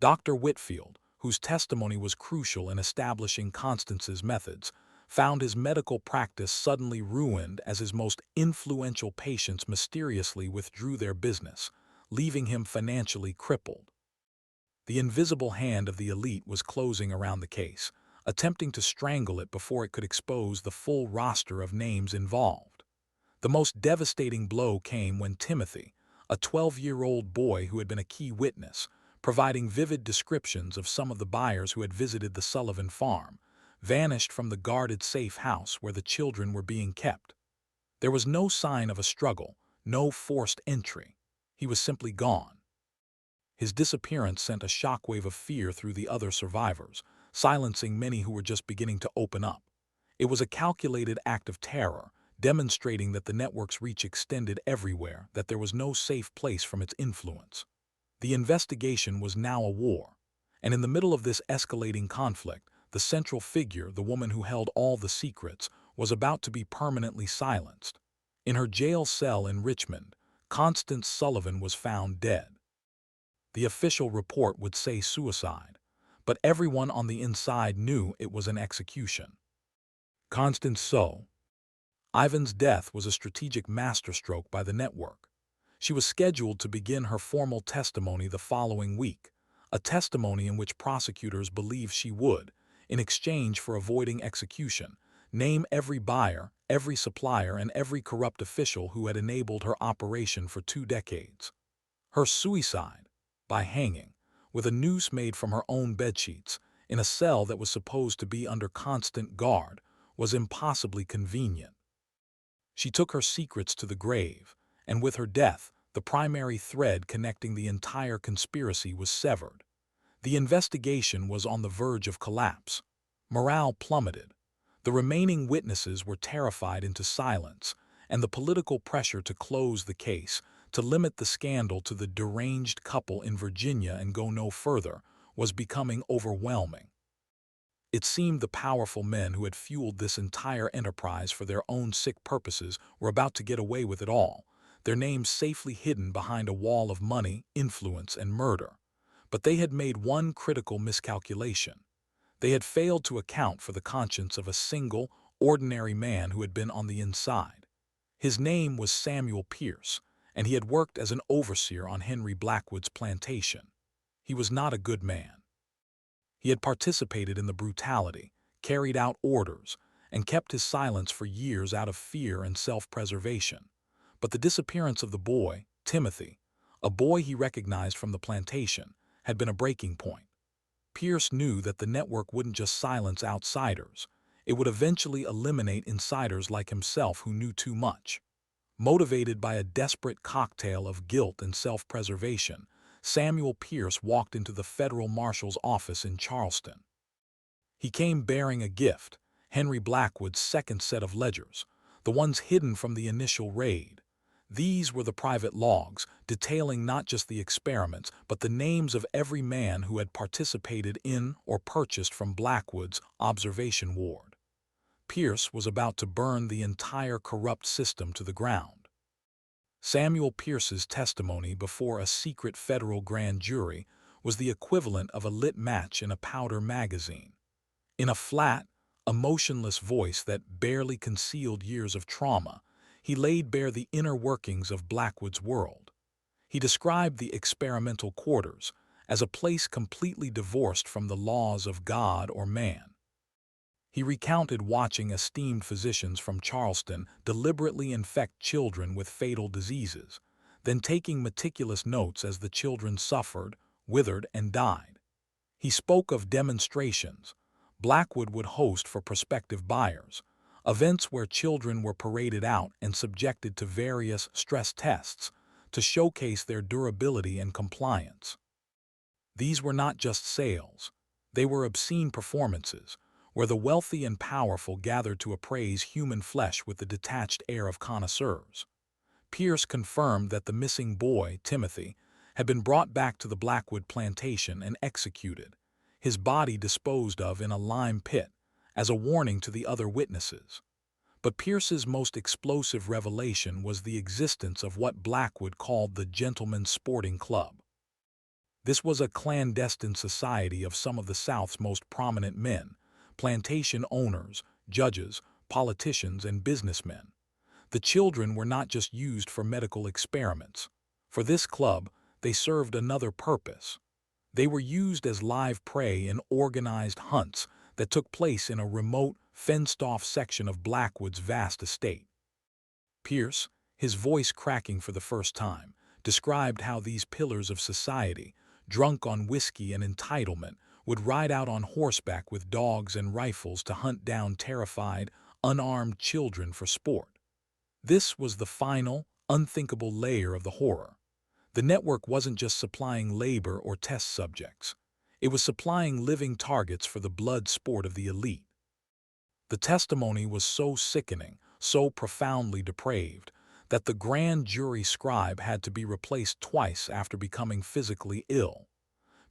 Dr. Whitfield, whose testimony was crucial in establishing Constance's methods, found his medical practice suddenly ruined as his most influential patients mysteriously withdrew their business, leaving him financially crippled. The invisible hand of the elite was closing around the case, attempting to strangle it before it could expose the full roster of names involved. The most devastating blow came when Timothy, a 12-year-old boy who had been a key witness, providing vivid descriptions of some of the buyers who had visited the Sullivan farm, vanished from the guarded safe house where the children were being kept. There was no sign of a struggle, no forced entry. He was simply gone. His disappearance sent a shockwave of fear through the other survivors, silencing many who were just beginning to open up. It was a calculated act of terror, demonstrating that the network's reach extended everywhere, that there was no safe place from its influence. The investigation was now a war, and in the middle of this escalating conflict, the central figure, the woman who held all the secrets, was about to be permanently silenced. In her jail cell in Richmond, Constance Sullivan was found dead. The official report would say suicide, but everyone on the inside knew it was an execution. Constance Ivan's death was a strategic masterstroke by the network. She was scheduled to begin her formal testimony the following week, a testimony in which prosecutors believed she would, in exchange for avoiding execution, name every buyer, every supplier, and every corrupt official who had enabled her operation for 2 decades. Her suicide, by hanging, with a noose made from her own bedsheets, in a cell that was supposed to be under constant guard, was impossibly convenient. She took her secrets to the grave, and with her death, the primary thread connecting the entire conspiracy was severed. The investigation was on the verge of collapse. Morale plummeted. The remaining witnesses were terrified into silence, and the political pressure to close the case, to limit the scandal to the deranged couple in Virginia and go no further, was becoming overwhelming. It seemed the powerful men who had fueled this entire enterprise for their own sick purposes were about to get away with it all, their names safely hidden behind a wall of money, influence, and murder. But they had made one critical miscalculation. They had failed to account for the conscience of a single, ordinary man who had been on the inside. His name was Samuel Pierce, and he had worked as an overseer on Henry Blackwood's plantation. He was not a good man. He had participated in the brutality, carried out orders, and kept his silence for years out of fear and self-preservation. But the disappearance of the boy, Timothy, a boy he recognized from the plantation, had been a breaking point. Pierce knew that the network wouldn't just silence outsiders. It would eventually eliminate insiders like himself who knew too much. Motivated by a desperate cocktail of guilt and self-preservation, Samuel Pierce walked into the federal marshal's office in Charleston. He came bearing a gift, Henry Blackwood's second set of ledgers, the ones hidden from the initial raid. These were the private logs, detailing not just the experiments, but the names of every man who had participated in or purchased from Blackwood's observation ward. Pierce was about to burn the entire corrupt system to the ground. Samuel Pierce's testimony before a secret federal grand jury was the equivalent of a lit match in a powder magazine. In a flat, emotionless voice that barely concealed years of trauma, he laid bare the inner workings of Blackwood's world. He described the experimental quarters as a place completely divorced from the laws of God or man. He recounted watching esteemed physicians from Charleston deliberately infect children with fatal diseases, then taking meticulous notes as the children suffered, withered, and died. He spoke of demonstrations Blackwood would host for prospective buyers, events where children were paraded out and subjected to various stress tests to showcase their durability and compliance. These were not just sales, they were obscene performances, where the wealthy and powerful gathered to appraise human flesh with the detached air of connoisseurs. Pierce confirmed that the missing boy, Timothy, had been brought back to the Blackwood plantation and executed, his body disposed of in a lime pit, as a warning to the other witnesses. But Pierce's most explosive revelation was the existence of what Blackwood called the Gentlemen's Sporting Club. This was a clandestine society of some of the South's most prominent men, plantation owners, judges, politicians, and businessmen. The children were not just used for medical experiments. For this club, they served another purpose. They were used as live prey in organized hunts that took place in a remote, fenced-off section of Blackwood's vast estate. Pierce, his voice cracking for the first time, described how these pillars of society, drunk on whiskey and entitlement, would ride out on horseback with dogs and rifles to hunt down terrified, unarmed children for sport. This was the final, unthinkable layer of the horror. The network wasn't just supplying labor or test subjects. It was supplying living targets for the blood sport of the elite. The testimony was so sickening, so profoundly depraved, that the grand jury scribe had to be replaced twice after becoming physically ill.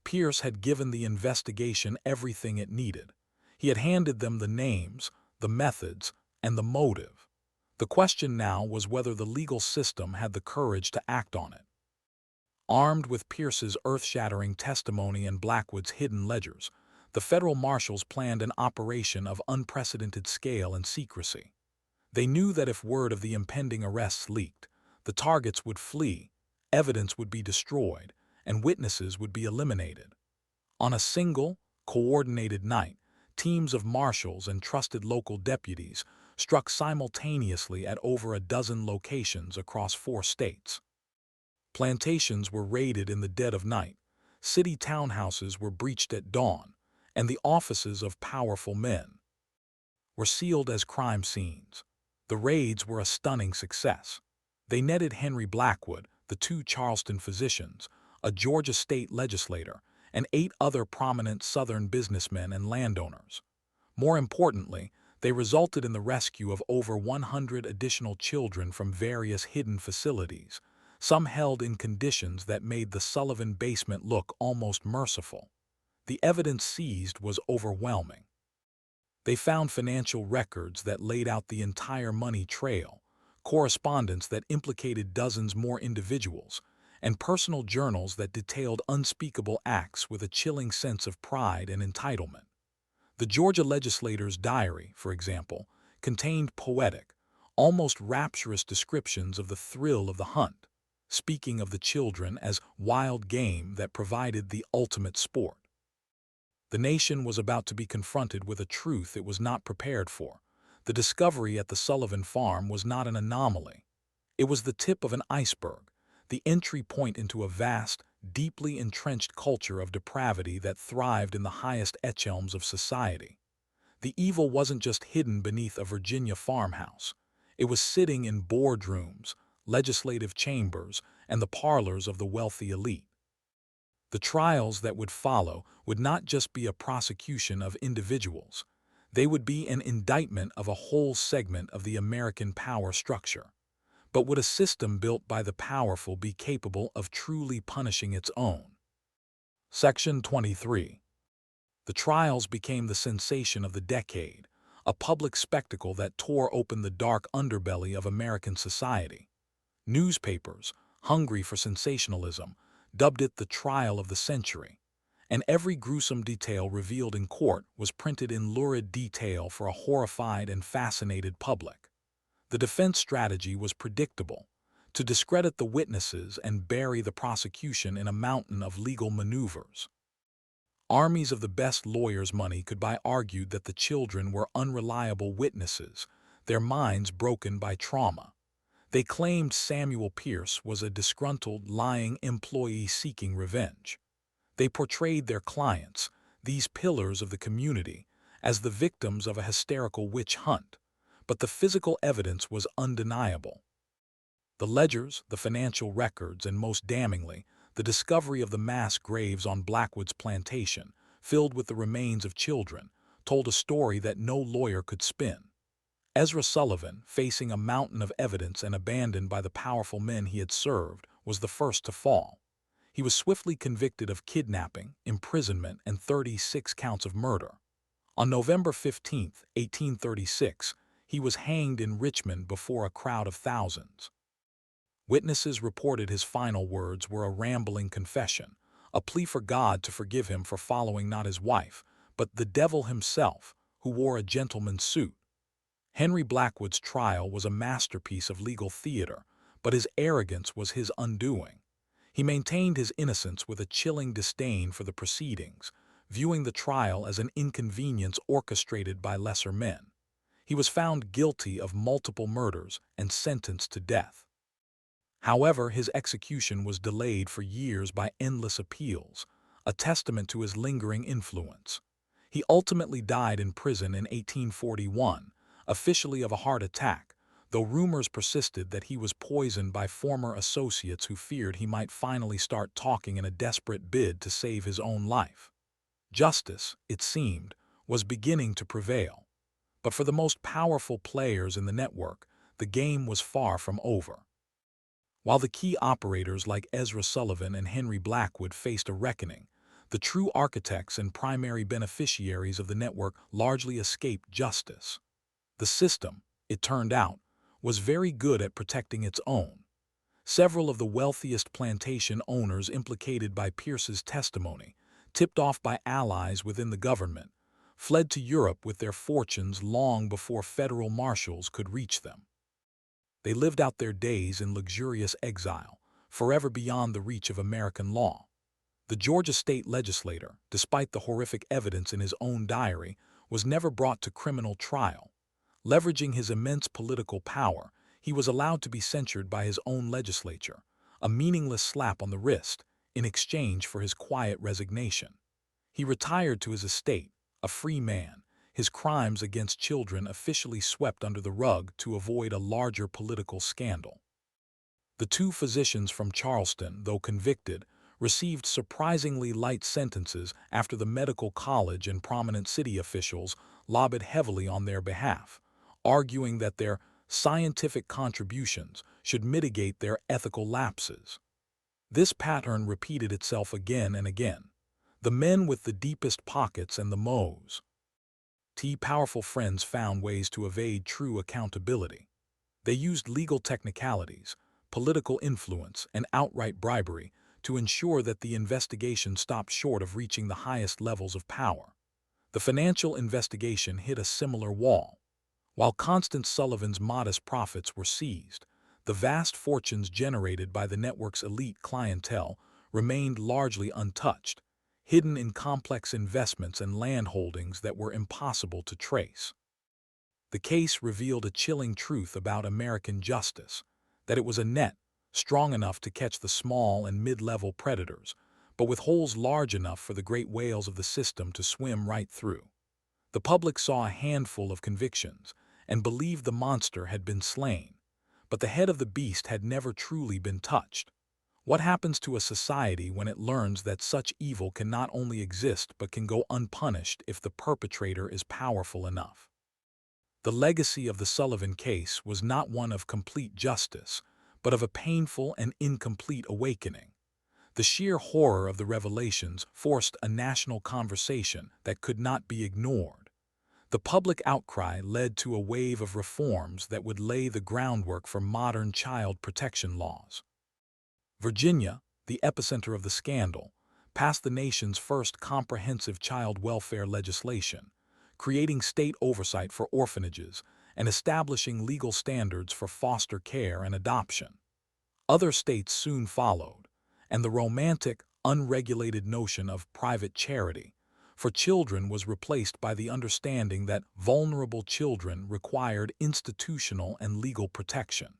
Pierce had given the investigation everything it needed. He had handed them the names, the methods, and the motive. The question now was whether the legal system had the courage to act on it. Armed with Pierce's earth-shattering testimony and Blackwood's hidden ledgers, the federal marshals planned an operation of unprecedented scale and secrecy. They knew that if word of the impending arrests leaked, the targets would flee, evidence would be destroyed, and witnesses would be eliminated. On a single, coordinated night, teams of marshals and trusted local deputies struck simultaneously at over a dozen locations across 4 states. Plantations were raided in the dead of night, city townhouses were breached at dawn, and the offices of powerful men were sealed as crime scenes. The raids were a stunning success. They netted Henry Blackwood, the 2 Charleston physicians, a Georgia state legislator, and 8 other prominent Southern businessmen and landowners. More importantly, they resulted in the rescue of over 100 additional children from various hidden facilities, some held in conditions that made the Sullivan basement look almost merciful. The evidence seized was overwhelming. They found financial records that laid out the entire money trail, correspondence that implicated dozens more individuals, and personal journals that detailed unspeakable acts with a chilling sense of pride and entitlement. The Georgia legislator's diary, for example, contained poetic, almost rapturous descriptions of the thrill of the hunt, speaking of the children as wild game that provided the ultimate sport. The nation was about to be confronted with a truth it was not prepared for. The discovery at the Sullivan farm was not an anomaly. It was the tip of an iceberg, the entry point into a vast, deeply entrenched culture of depravity that thrived in the highest echelons of society. The evil wasn't just hidden beneath a Virginia farmhouse. It was sitting in boardrooms, legislative chambers, and the parlors of the wealthy elite. The trials that would follow would not just be a prosecution of individuals. They would be an indictment of a whole segment of the American power structure. But would a system built by the powerful be capable of truly punishing its own? Section 23. The trials became the sensation of the decade, a public spectacle that tore open the dark underbelly of American society. Newspapers, hungry for sensationalism, dubbed it the trial of the century, and every gruesome detail revealed in court was printed in lurid detail for a horrified and fascinated public. The defense strategy was predictable: to discredit the witnesses and bury the prosecution in a mountain of legal maneuvers. Armies of the best lawyers' money could buy argued that the children were unreliable witnesses, their minds broken by trauma. They claimed Samuel Pierce was a disgruntled, lying employee seeking revenge. They portrayed their clients, these pillars of the community, as the victims of a hysterical witch hunt, but the physical evidence was undeniable. The ledgers, the financial records, and most damningly, the discovery of the mass graves on Blackwood's plantation, filled with the remains of children, told a story that no lawyer could spin. Ezra Sullivan, facing a mountain of evidence and abandoned by the powerful men he had served, was the first to fall. He was swiftly convicted of kidnapping, imprisonment, and 36 counts of murder. On November 15, 1836, he was hanged in Richmond before a crowd of thousands. Witnesses reported his final words were a rambling confession, a plea for God to forgive him for following not his wife, but the devil himself, who wore a gentleman's suit. Henry Blackwood's trial was a masterpiece of legal theater, but his arrogance was his undoing. He maintained his innocence with a chilling disdain for the proceedings, viewing the trial as an inconvenience orchestrated by lesser men. He was found guilty of multiple murders and sentenced to death. However, his execution was delayed for years by endless appeals, a testament to his lingering influence. He ultimately died in prison in 1841, officially of a heart attack, though rumors persisted that he was poisoned by former associates who feared he might finally start talking in a desperate bid to save his own life. Justice, it seemed, was beginning to prevail. But for the most powerful players in the network, the game was far from over. While the key operators like Ezra Sullivan and Henry Blackwood faced a reckoning, the true architects and primary beneficiaries of the network largely escaped justice. The system, it turned out, was very good at protecting its own. Several of the wealthiest plantation owners implicated by Pierce's testimony, tipped off by allies within the government, fled to Europe with their fortunes long before federal marshals could reach them. They lived out their days in luxurious exile, forever beyond the reach of American law. The Georgia state legislator, despite the horrific evidence in his own diary, was never brought to criminal trial. Leveraging his immense political power, he was allowed to be censured by his own legislature, a meaningless slap on the wrist, in exchange for his quiet resignation. He retired to his estate, a free man, his crimes against children officially swept under the rug to avoid a larger political scandal. The two physicians from Charleston, though convicted, received surprisingly light sentences after the medical college and prominent city officials lobbied heavily on their behalf, arguing that their scientific contributions should mitigate their ethical lapses. This pattern repeated itself again and again. The men with the deepest pockets and the most powerful friends found ways to evade true accountability. They used legal technicalities, political influence, and outright bribery to ensure that the investigation stopped short of reaching the highest levels of power. The financial investigation hit a similar wall. While Constance Sullivan's modest profits were seized, the vast fortunes generated by the network's elite clientele remained largely untouched, hidden in complex investments and land holdings that were impossible to trace. The case revealed a chilling truth about American justice, that it was a net strong enough to catch the small and mid-level predators, but with holes large enough for the great whales of the system to swim right through. The public saw a handful of convictions and believed the monster had been slain, but the head of the beast had never truly been touched. What happens to a society when it learns that such evil can not only exist but can go unpunished if the perpetrator is powerful enough? The legacy of the Sullivan case was not one of complete justice, but of a painful and incomplete awakening. The sheer horror of the revelations forced a national conversation that could not be ignored. The public outcry led to a wave of reforms that would lay the groundwork for modern child protection laws. Virginia, the epicenter of the scandal, passed the nation's first comprehensive child welfare legislation, creating state oversight for orphanages and establishing legal standards for foster care and adoption. Other states soon followed, and the romantic, unregulated notion of private charity for children was replaced by the understanding that vulnerable children required institutional and legal protection.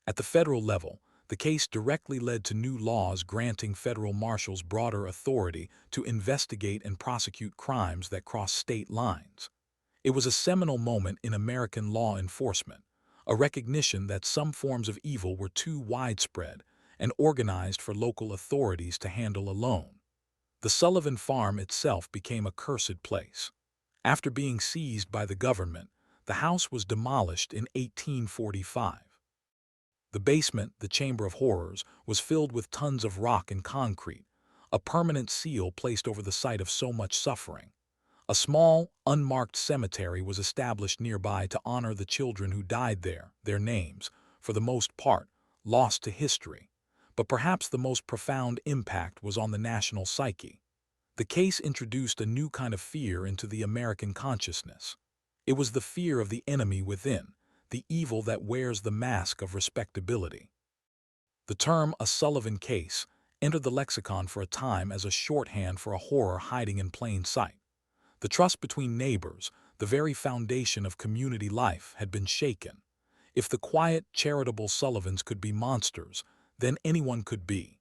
At the federal level, the case directly led to new laws granting federal marshals broader authority to investigate and prosecute crimes that cross state lines. It was a seminal moment in American law enforcement, a recognition that some forms of evil were too widespread and organized for local authorities to handle alone. The Sullivan farm itself became a cursed place. After being seized by the government, the house was demolished in 1845. The basement, the Chamber of Horrors, was filled with tons of rock and concrete, a permanent seal placed over the site of so much suffering. A small, unmarked cemetery was established nearby to honor the children who died there, their names, for the most part, lost to history. But perhaps the most profound impact was on the national psyche. The case introduced a new kind of fear into the American consciousness. It was the fear of the enemy within, the evil that wears the mask of respectability. The term "a Sullivan case" entered the lexicon for a time as a shorthand for a horror hiding in plain sight. The trust between neighbors, the very foundation of community life, had been shaken. If the quiet, charitable Sullivans could be monsters, then anyone could be.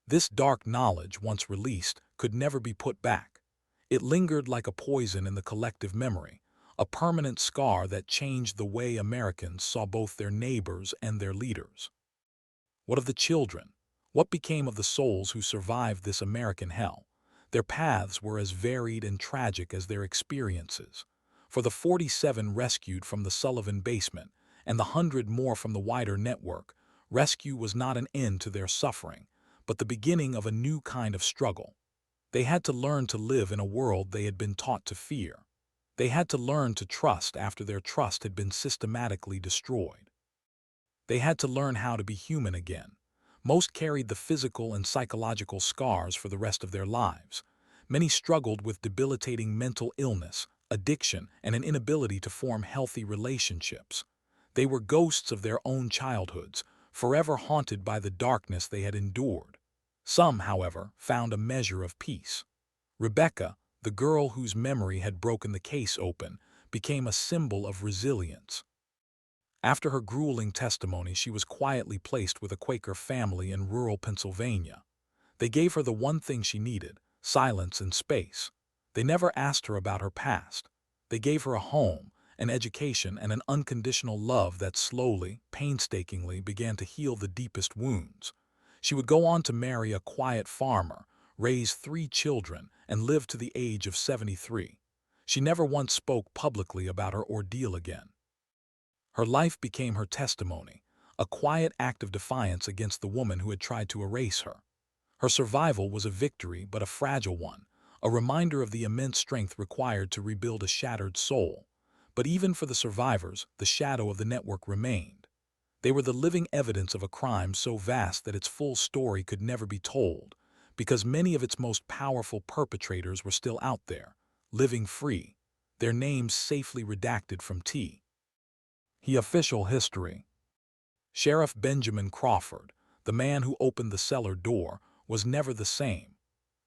This dark knowledge, once released, could never be put back. It lingered like a poison in the collective memory, a permanent scar that changed the way Americans saw both their neighbors and their leaders. What of the children? What became of the souls who survived this American hell? Their paths were as varied and tragic as their experiences. For the 47 rescued from the Sullivan basement and the 100 more from the wider network, rescue was not an end to their suffering, but the beginning of a new kind of struggle. They had to learn to live in a world they had been taught to fear. They had to learn to trust after their trust had been systematically destroyed. They had to learn how to be human again. Most carried the physical and psychological scars for the rest of their lives. Many struggled with debilitating mental illness, addiction, and an inability to form healthy relationships. They were ghosts of their own childhoods, forever haunted by the darkness they had endured. Some, however, found a measure of peace. Rebecca, the girl whose memory had broken the case open, became a symbol of resilience. After her grueling testimony, she was quietly placed with a Quaker family in rural Pennsylvania. They gave her the one thing she needed: silence and space. They never asked her about her past. They gave her a home, an education, and an unconditional love that slowly, painstakingly began to heal the deepest wounds. She would go on to marry a quiet farmer, raise 3 children, and live to the age of 73. She never once spoke publicly about her ordeal again. Her life became her testimony, a quiet act of defiance against the woman who had tried to erase her. Her survival was a victory, but a fragile one, a reminder of the immense strength required to rebuild a shattered soul. But even for the survivors, the shadow of the network remained. They were the living evidence of a crime so vast that its full story could never be told, because many of its most powerful perpetrators were still out there, living free, their names safely redacted from T. Official history. Sheriff Benjamin Crawford, the man who opened the cellar door, was never the same.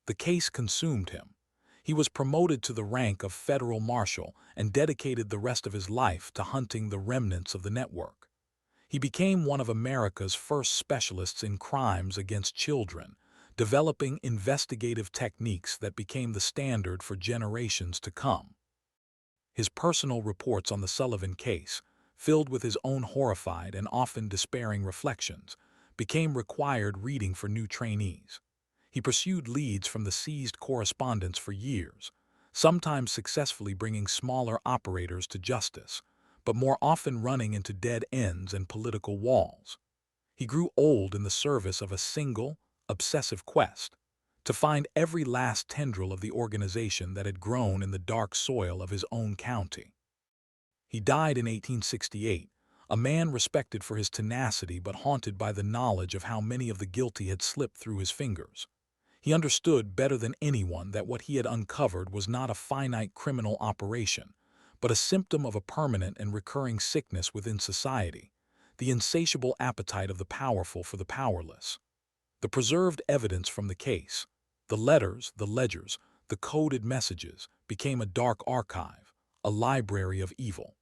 The case consumed him. He was promoted to the rank of federal marshal and dedicated the rest of his life to hunting the remnants of the network. He became one of America's first specialists in crimes against children, developing investigative techniques that became the standard for generations to come. His personal reports on the Sullivan case, filled with his own horrified and often despairing reflections, became required reading for new trainees. He pursued leads from the seized correspondence for years, sometimes successfully bringing smaller operators to justice, but more often running into dead ends and political walls. He grew old in the service of a single, obsessive quest to find every last tendril of the organization that had grown in the dark soil of his own county. He died in 1868, a man respected for his tenacity but haunted by the knowledge of how many of the guilty had slipped through his fingers. He understood better than anyone that what he had uncovered was not a finite criminal operation, but a symptom of a permanent and recurring sickness within society, the insatiable appetite of the powerful for the powerless. The preserved evidence from the case, the letters, the ledgers, the coded messages, became a dark archive, a library of evil.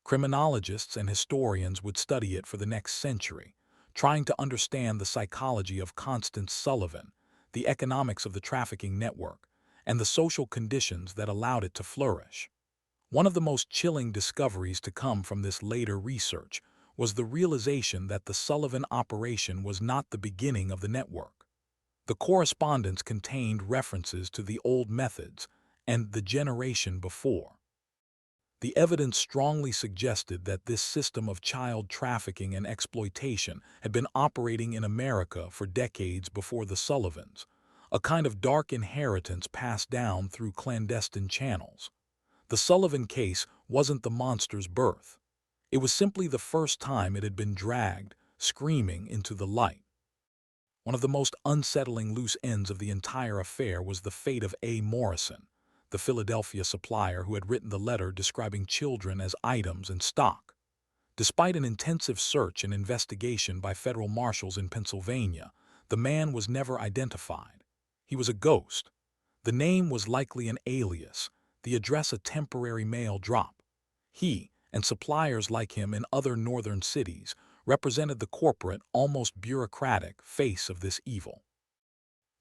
Criminologists and historians would study it for the next century, trying to understand the psychology of Constance Sullivan, the economics of the trafficking network, and the social conditions that allowed it to flourish. One of the most chilling discoveries to come from this later research was the realization that the Sullivan operation was not the beginning of the network. The correspondence contained references to the old methods and the generation before. The evidence strongly suggested that this system of child trafficking and exploitation had been operating in America for decades before the Sullivans, a kind of dark inheritance passed down through clandestine channels. The Sullivan case wasn't the monster's birth. It was simply the first time it had been dragged, screaming, into the light. One of the most unsettling loose ends of the entire affair was the fate of A. Morrison, the Philadelphia supplier who had written the letter describing children as items in stock. Despite an intensive search and investigation by federal marshals in Pennsylvania, the man was never identified. He was a ghost. The name was likely an alias, the address a temporary mail drop. He, and suppliers like him in other northern cities, represented the corporate, almost bureaucratic face of this evil.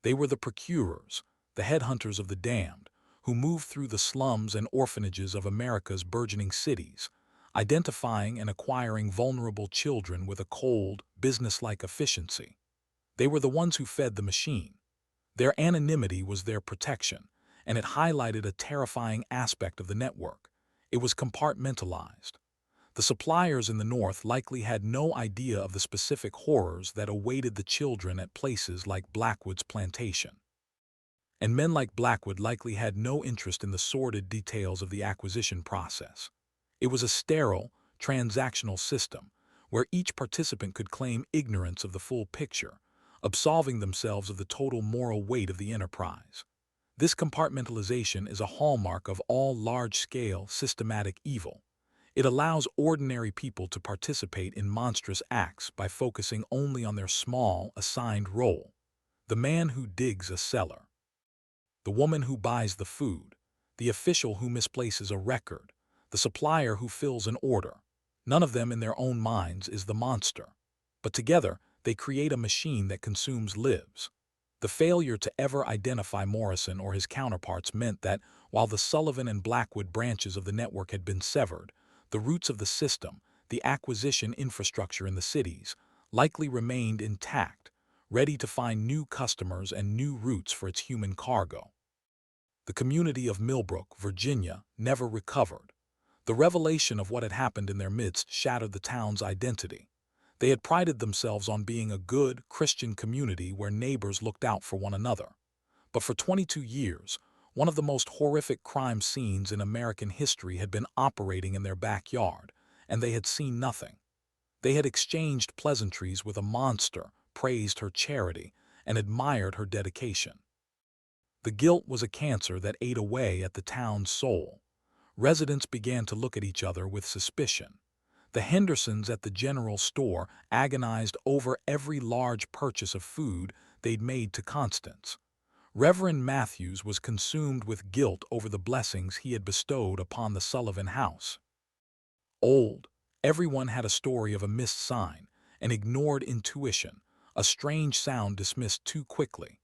They were the procurers, the headhunters of the damned, who moved through the slums and orphanages of America's burgeoning cities, identifying and acquiring vulnerable children with a cold, businesslike efficiency. They were the ones who fed the machine. Their anonymity was their protection, and it highlighted a terrifying aspect of the network. It was compartmentalized. The suppliers in the North likely had no idea of the specific horrors that awaited the children at places like Blackwood's plantation. And men like Blackwood likely had no interest in the sordid details of the acquisition process. It was a sterile, transactional system, where each participant could claim ignorance of the full picture, absolving themselves of the total moral weight of the enterprise. This compartmentalization is a hallmark of all large-scale, systematic evil. It allows ordinary people to participate in monstrous acts by focusing only on their small, assigned role. The man who digs a cellar, the woman who buys the food, the official who misplaces a record, the supplier who fills an order. None of them in their own minds is the monster, but together they create a machine that consumes lives. The failure to ever identify Morrison or his counterparts meant that, while the Sullivan and Blackwood branches of the network had been severed, the roots of the system, the acquisition infrastructure in the cities, likely remained intact, ready to find new customers and new routes for its human cargo. The community of Millbrook, Virginia, never recovered. The revelation of what had happened in their midst shattered the town's identity. They had prided themselves on being a good, Christian community where neighbors looked out for one another. But for 22 years, one of the most horrific crime scenes in American history had been operating in their backyard, and they had seen nothing. They had exchanged pleasantries with a monster, praised her charity, and admired her dedication. The guilt was a cancer that ate away at the town's soul. Residents began to look at each other with suspicion. The Hendersons at the general store agonized over every large purchase of food they'd made to Constance. Reverend Matthews was consumed with guilt over the blessings he had bestowed upon the Sullivan house. Old, everyone had a story of a missed sign, an ignored intuition, a strange sound dismissed too quickly.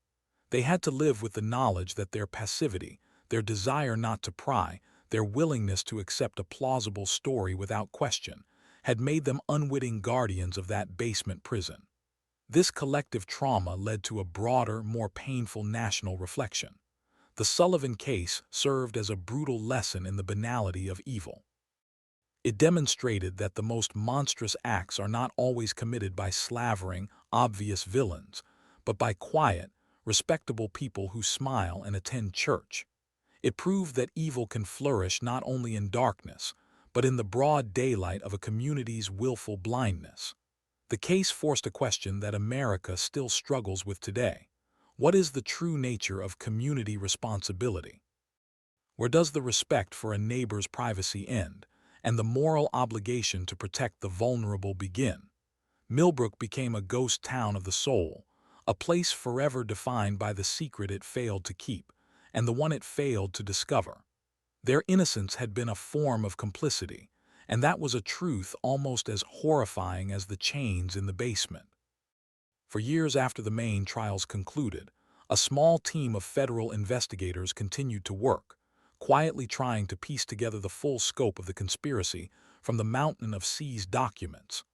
They had to live with the knowledge that their passivity, their desire not to pry, their willingness to accept a plausible story without question, had made them unwitting guardians of that basement prison. This collective trauma led to a broader, more painful national reflection. The Sullivan case served as a brutal lesson in the banality of evil. It demonstrated that the most monstrous acts are not always committed by slavering, obvious villains, but by quiet, respectable people who smile and attend church. It proved that evil can flourish not only in darkness, but in the broad daylight of a community's willful blindness. The case forced a question that America still struggles with today. What is the true nature of community responsibility? Where does the respect for a neighbor's privacy end, and the moral obligation to protect the vulnerable begin? Millbrook became a ghost town of the soul, a place forever defined by the secret it failed to keep, and the one it failed to discover. Their innocence had been a form of complicity, and that was a truth almost as horrifying as the chains in the basement. For years after the main trials concluded, a small team of federal investigators continued to work, quietly trying to piece together the full scope of the conspiracy from the mountain of seized documents.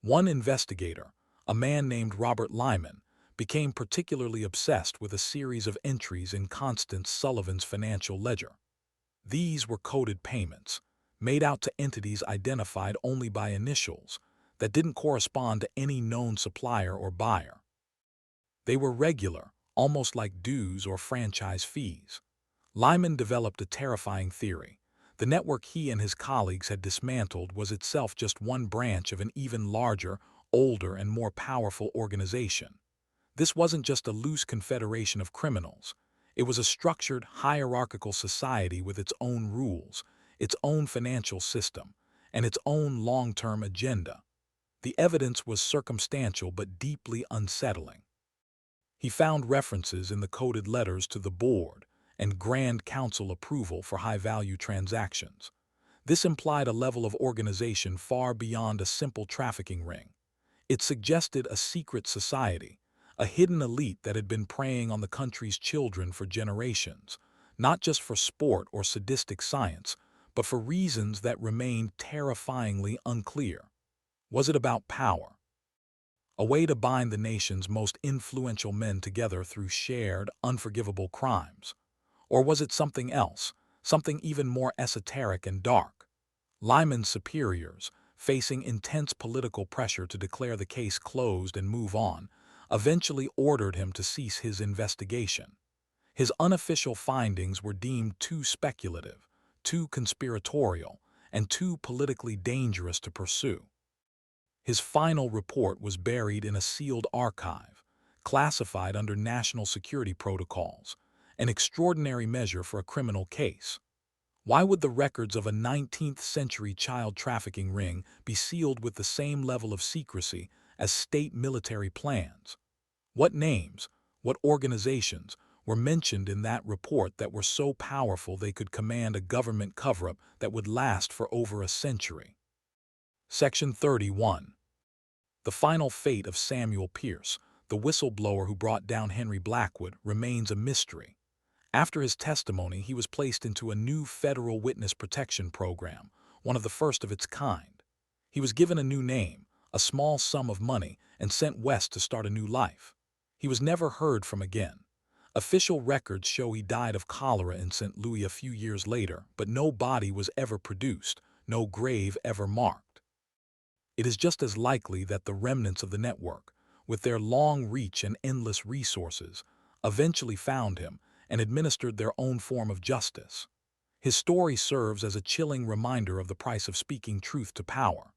One investigator, a man named Robert Lyman, became particularly obsessed with a series of entries in Constance Sullivan's financial ledger. These were coded payments, made out to entities identified only by initials, that didn't correspond to any known supplier or buyer. They were regular, almost like dues or franchise fees. Lyman developed a terrifying theory. The network he and his colleagues had dismantled was itself just one branch of an even larger, older, and more powerful organization. This wasn't just a loose confederation of criminals. It was a structured, hierarchical society with its own rules, its own financial system, and its own long-term agenda. The evidence was circumstantial but deeply unsettling. He found references in the coded letters to the board and Grand Council approval for high-value transactions. This implied a level of organization far beyond a simple trafficking ring. It suggested a secret society, a hidden elite that had been preying on the country's children for generations, not just for sport or sadistic science, but for reasons that remained terrifyingly unclear. Was it about power? A way to bind the nation's most influential men together through shared, unforgivable crimes? Or was it something else, something even more esoteric and dark? Lyman's superiors, facing intense political pressure to declare the case closed and move on, eventually ordered him to cease his investigation. His unofficial findings were deemed too speculative, too conspiratorial, and too politically dangerous to pursue. His final report was buried in a sealed archive, classified under national security protocols, an extraordinary measure for a criminal case. Why would the records of a 19th-century child trafficking ring be sealed with the same level of secrecy as state military plans? What names, what organizations were mentioned in that report that were so powerful they could command a government cover-up that would last for over a century? Section 31. The final fate of Samuel Pierce, the whistleblower who brought down Henry Blackwood, remains a mystery. After his testimony, he was placed into a new federal witness protection program, one of the first of its kind. He was given a new name, a small sum of money, and sent west to start a new life. He was never heard from again. Official records show he died of cholera in St. Louis a few years later, but no body was ever produced, no grave ever marked. It is just as likely that the remnants of the network, with their long reach and endless resources, eventually found him and administered their own form of justice. His story serves as a chilling reminder of the price of speaking truth to power.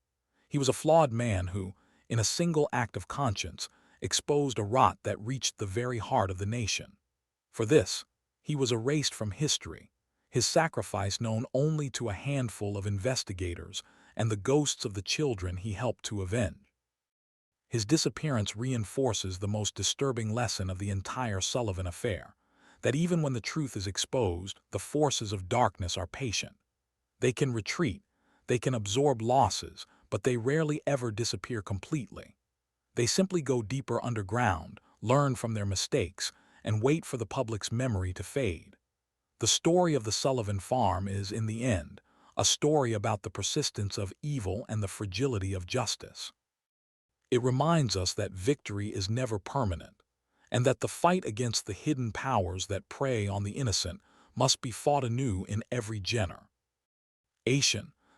He was a flawed man who, in a single act of conscience, exposed a rot that reached the very heart of the nation. For this, he was erased from history, his sacrifice known only to a handful of investigators and the ghosts of the children he helped to avenge. His disappearance reinforces the most disturbing lesson of the entire Sullivan affair, that even when the truth is exposed, the forces of darkness are patient. They can retreat, they can absorb losses, but they rarely ever disappear completely. They simply go deeper underground, learn from their mistakes, and wait for the public's memory to fade. The story of the Sullivan farm is, in the end, a story about the persistence of evil and the fragility of justice. It reminds us that victory is never permanent, and that the fight against the hidden powers that prey on the innocent must be fought anew in every generation.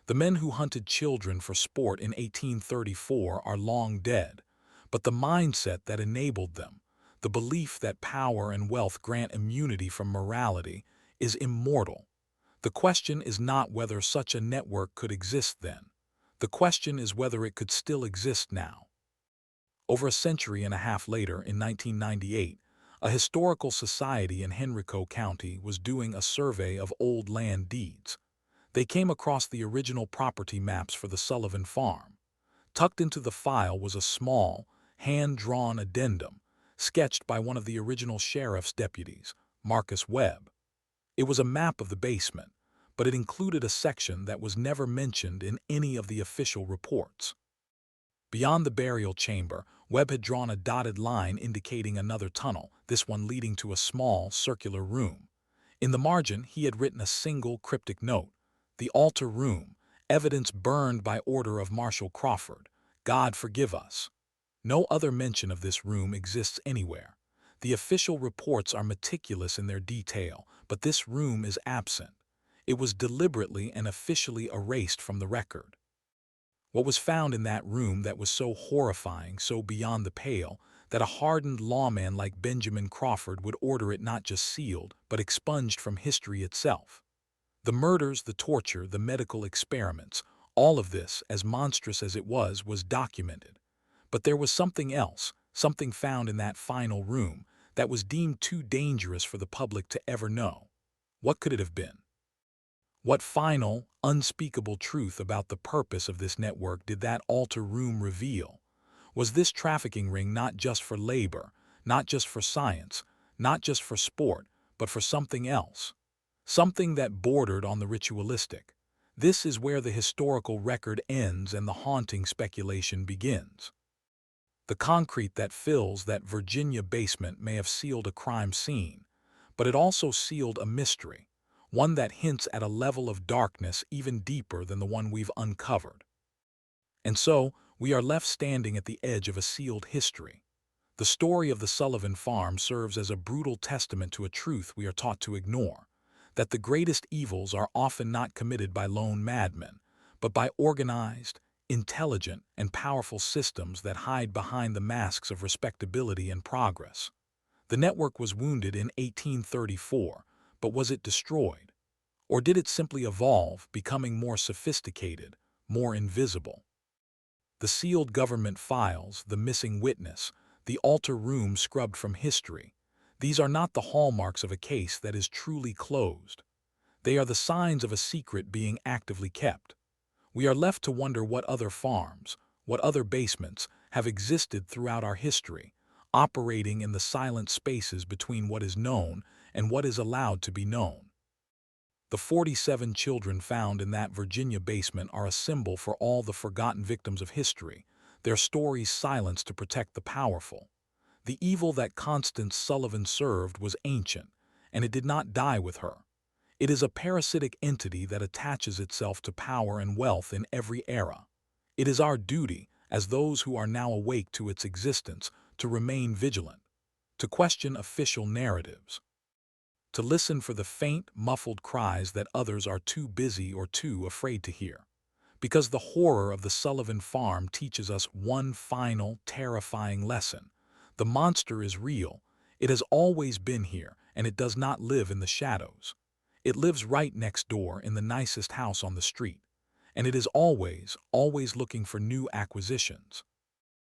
The men who hunted children for sport in 1834 are long dead, but the mindset that enabled them, the belief that power and wealth grant immunity from morality, is immortal. The question is not whether such a network could exist then. The question is whether it could still exist now. Over a century and a half later, in 1998, a historical society in Henrico County was doing a survey of old land deeds. They came across the original property maps for the Sullivan farm. Tucked into the file was a small, hand-drawn addendum, sketched by one of the original sheriff's deputies, Marcus Webb. It was a map of the basement, but it included a section that was never mentioned in any of the official reports. Beyond the burial chamber, Webb had drawn a dotted line indicating another tunnel, this one leading to a small, circular room. In the margin, he had written a single cryptic note: "The altar room, evidence burned by order of Marshal Crawford. God forgive us." No other mention of this room exists anywhere. The official reports are meticulous in their detail, but this room is absent. It was deliberately and officially erased from the record. What was found in that room that was so horrifying, so beyond the pale, that a hardened lawman like Benjamin Crawford would order it not just sealed, but expunged from history itself? The murders, the torture, the medical experiments, all of this, as monstrous as it was documented. But there was something else, something found in that final room, that was deemed too dangerous for the public to ever know. What could it have been? What final, unspeakable truth about the purpose of this network did that altar room reveal? Was this trafficking ring not just for labor, not just for science, not just for sport, but for something else? Something that bordered on the ritualistic. This is where the historical record ends and the haunting speculation begins. The concrete that fills that Virginia basement may have sealed a crime scene, but it also sealed a mystery, one that hints at a level of darkness even deeper than the one we've uncovered. And so, we are left standing at the edge of a sealed history. The story of the Sullivan farm serves as a brutal testament to a truth we are taught to ignore, that the greatest evils are often not committed by lone madmen, but by organized, intelligent, and powerful systems that hide behind the masks of respectability and progress. The network was wounded in 1834, but was it destroyed? Or did it simply evolve, becoming more sophisticated, more invisible? The sealed government files, the missing witness, the altar room scrubbed from history, these are not the hallmarks of a case that is truly closed. They are the signs of a secret being actively kept. We are left to wonder what other farms, what other basements, have existed throughout our history, operating in the silent spaces between what is known and what is allowed to be known. The 47 children found in that Virginia basement are a symbol for all the forgotten victims of history, their stories silenced to protect the powerful. The evil that Constance Sullivan served was ancient, and it did not die with her. It is a parasitic entity that attaches itself to power and wealth in every era. It is our duty, as those who are now awake to its existence, to remain vigilant, to question official narratives, to listen for the faint, muffled cries that others are too busy or too afraid to hear. Because the horror of the Sullivan farm teaches us one final, terrifying lesson. The monster is real. It has always been here, and it does not live in the shadows. It lives right next door in the nicest house on the street, and it is always, always looking for new acquisitions.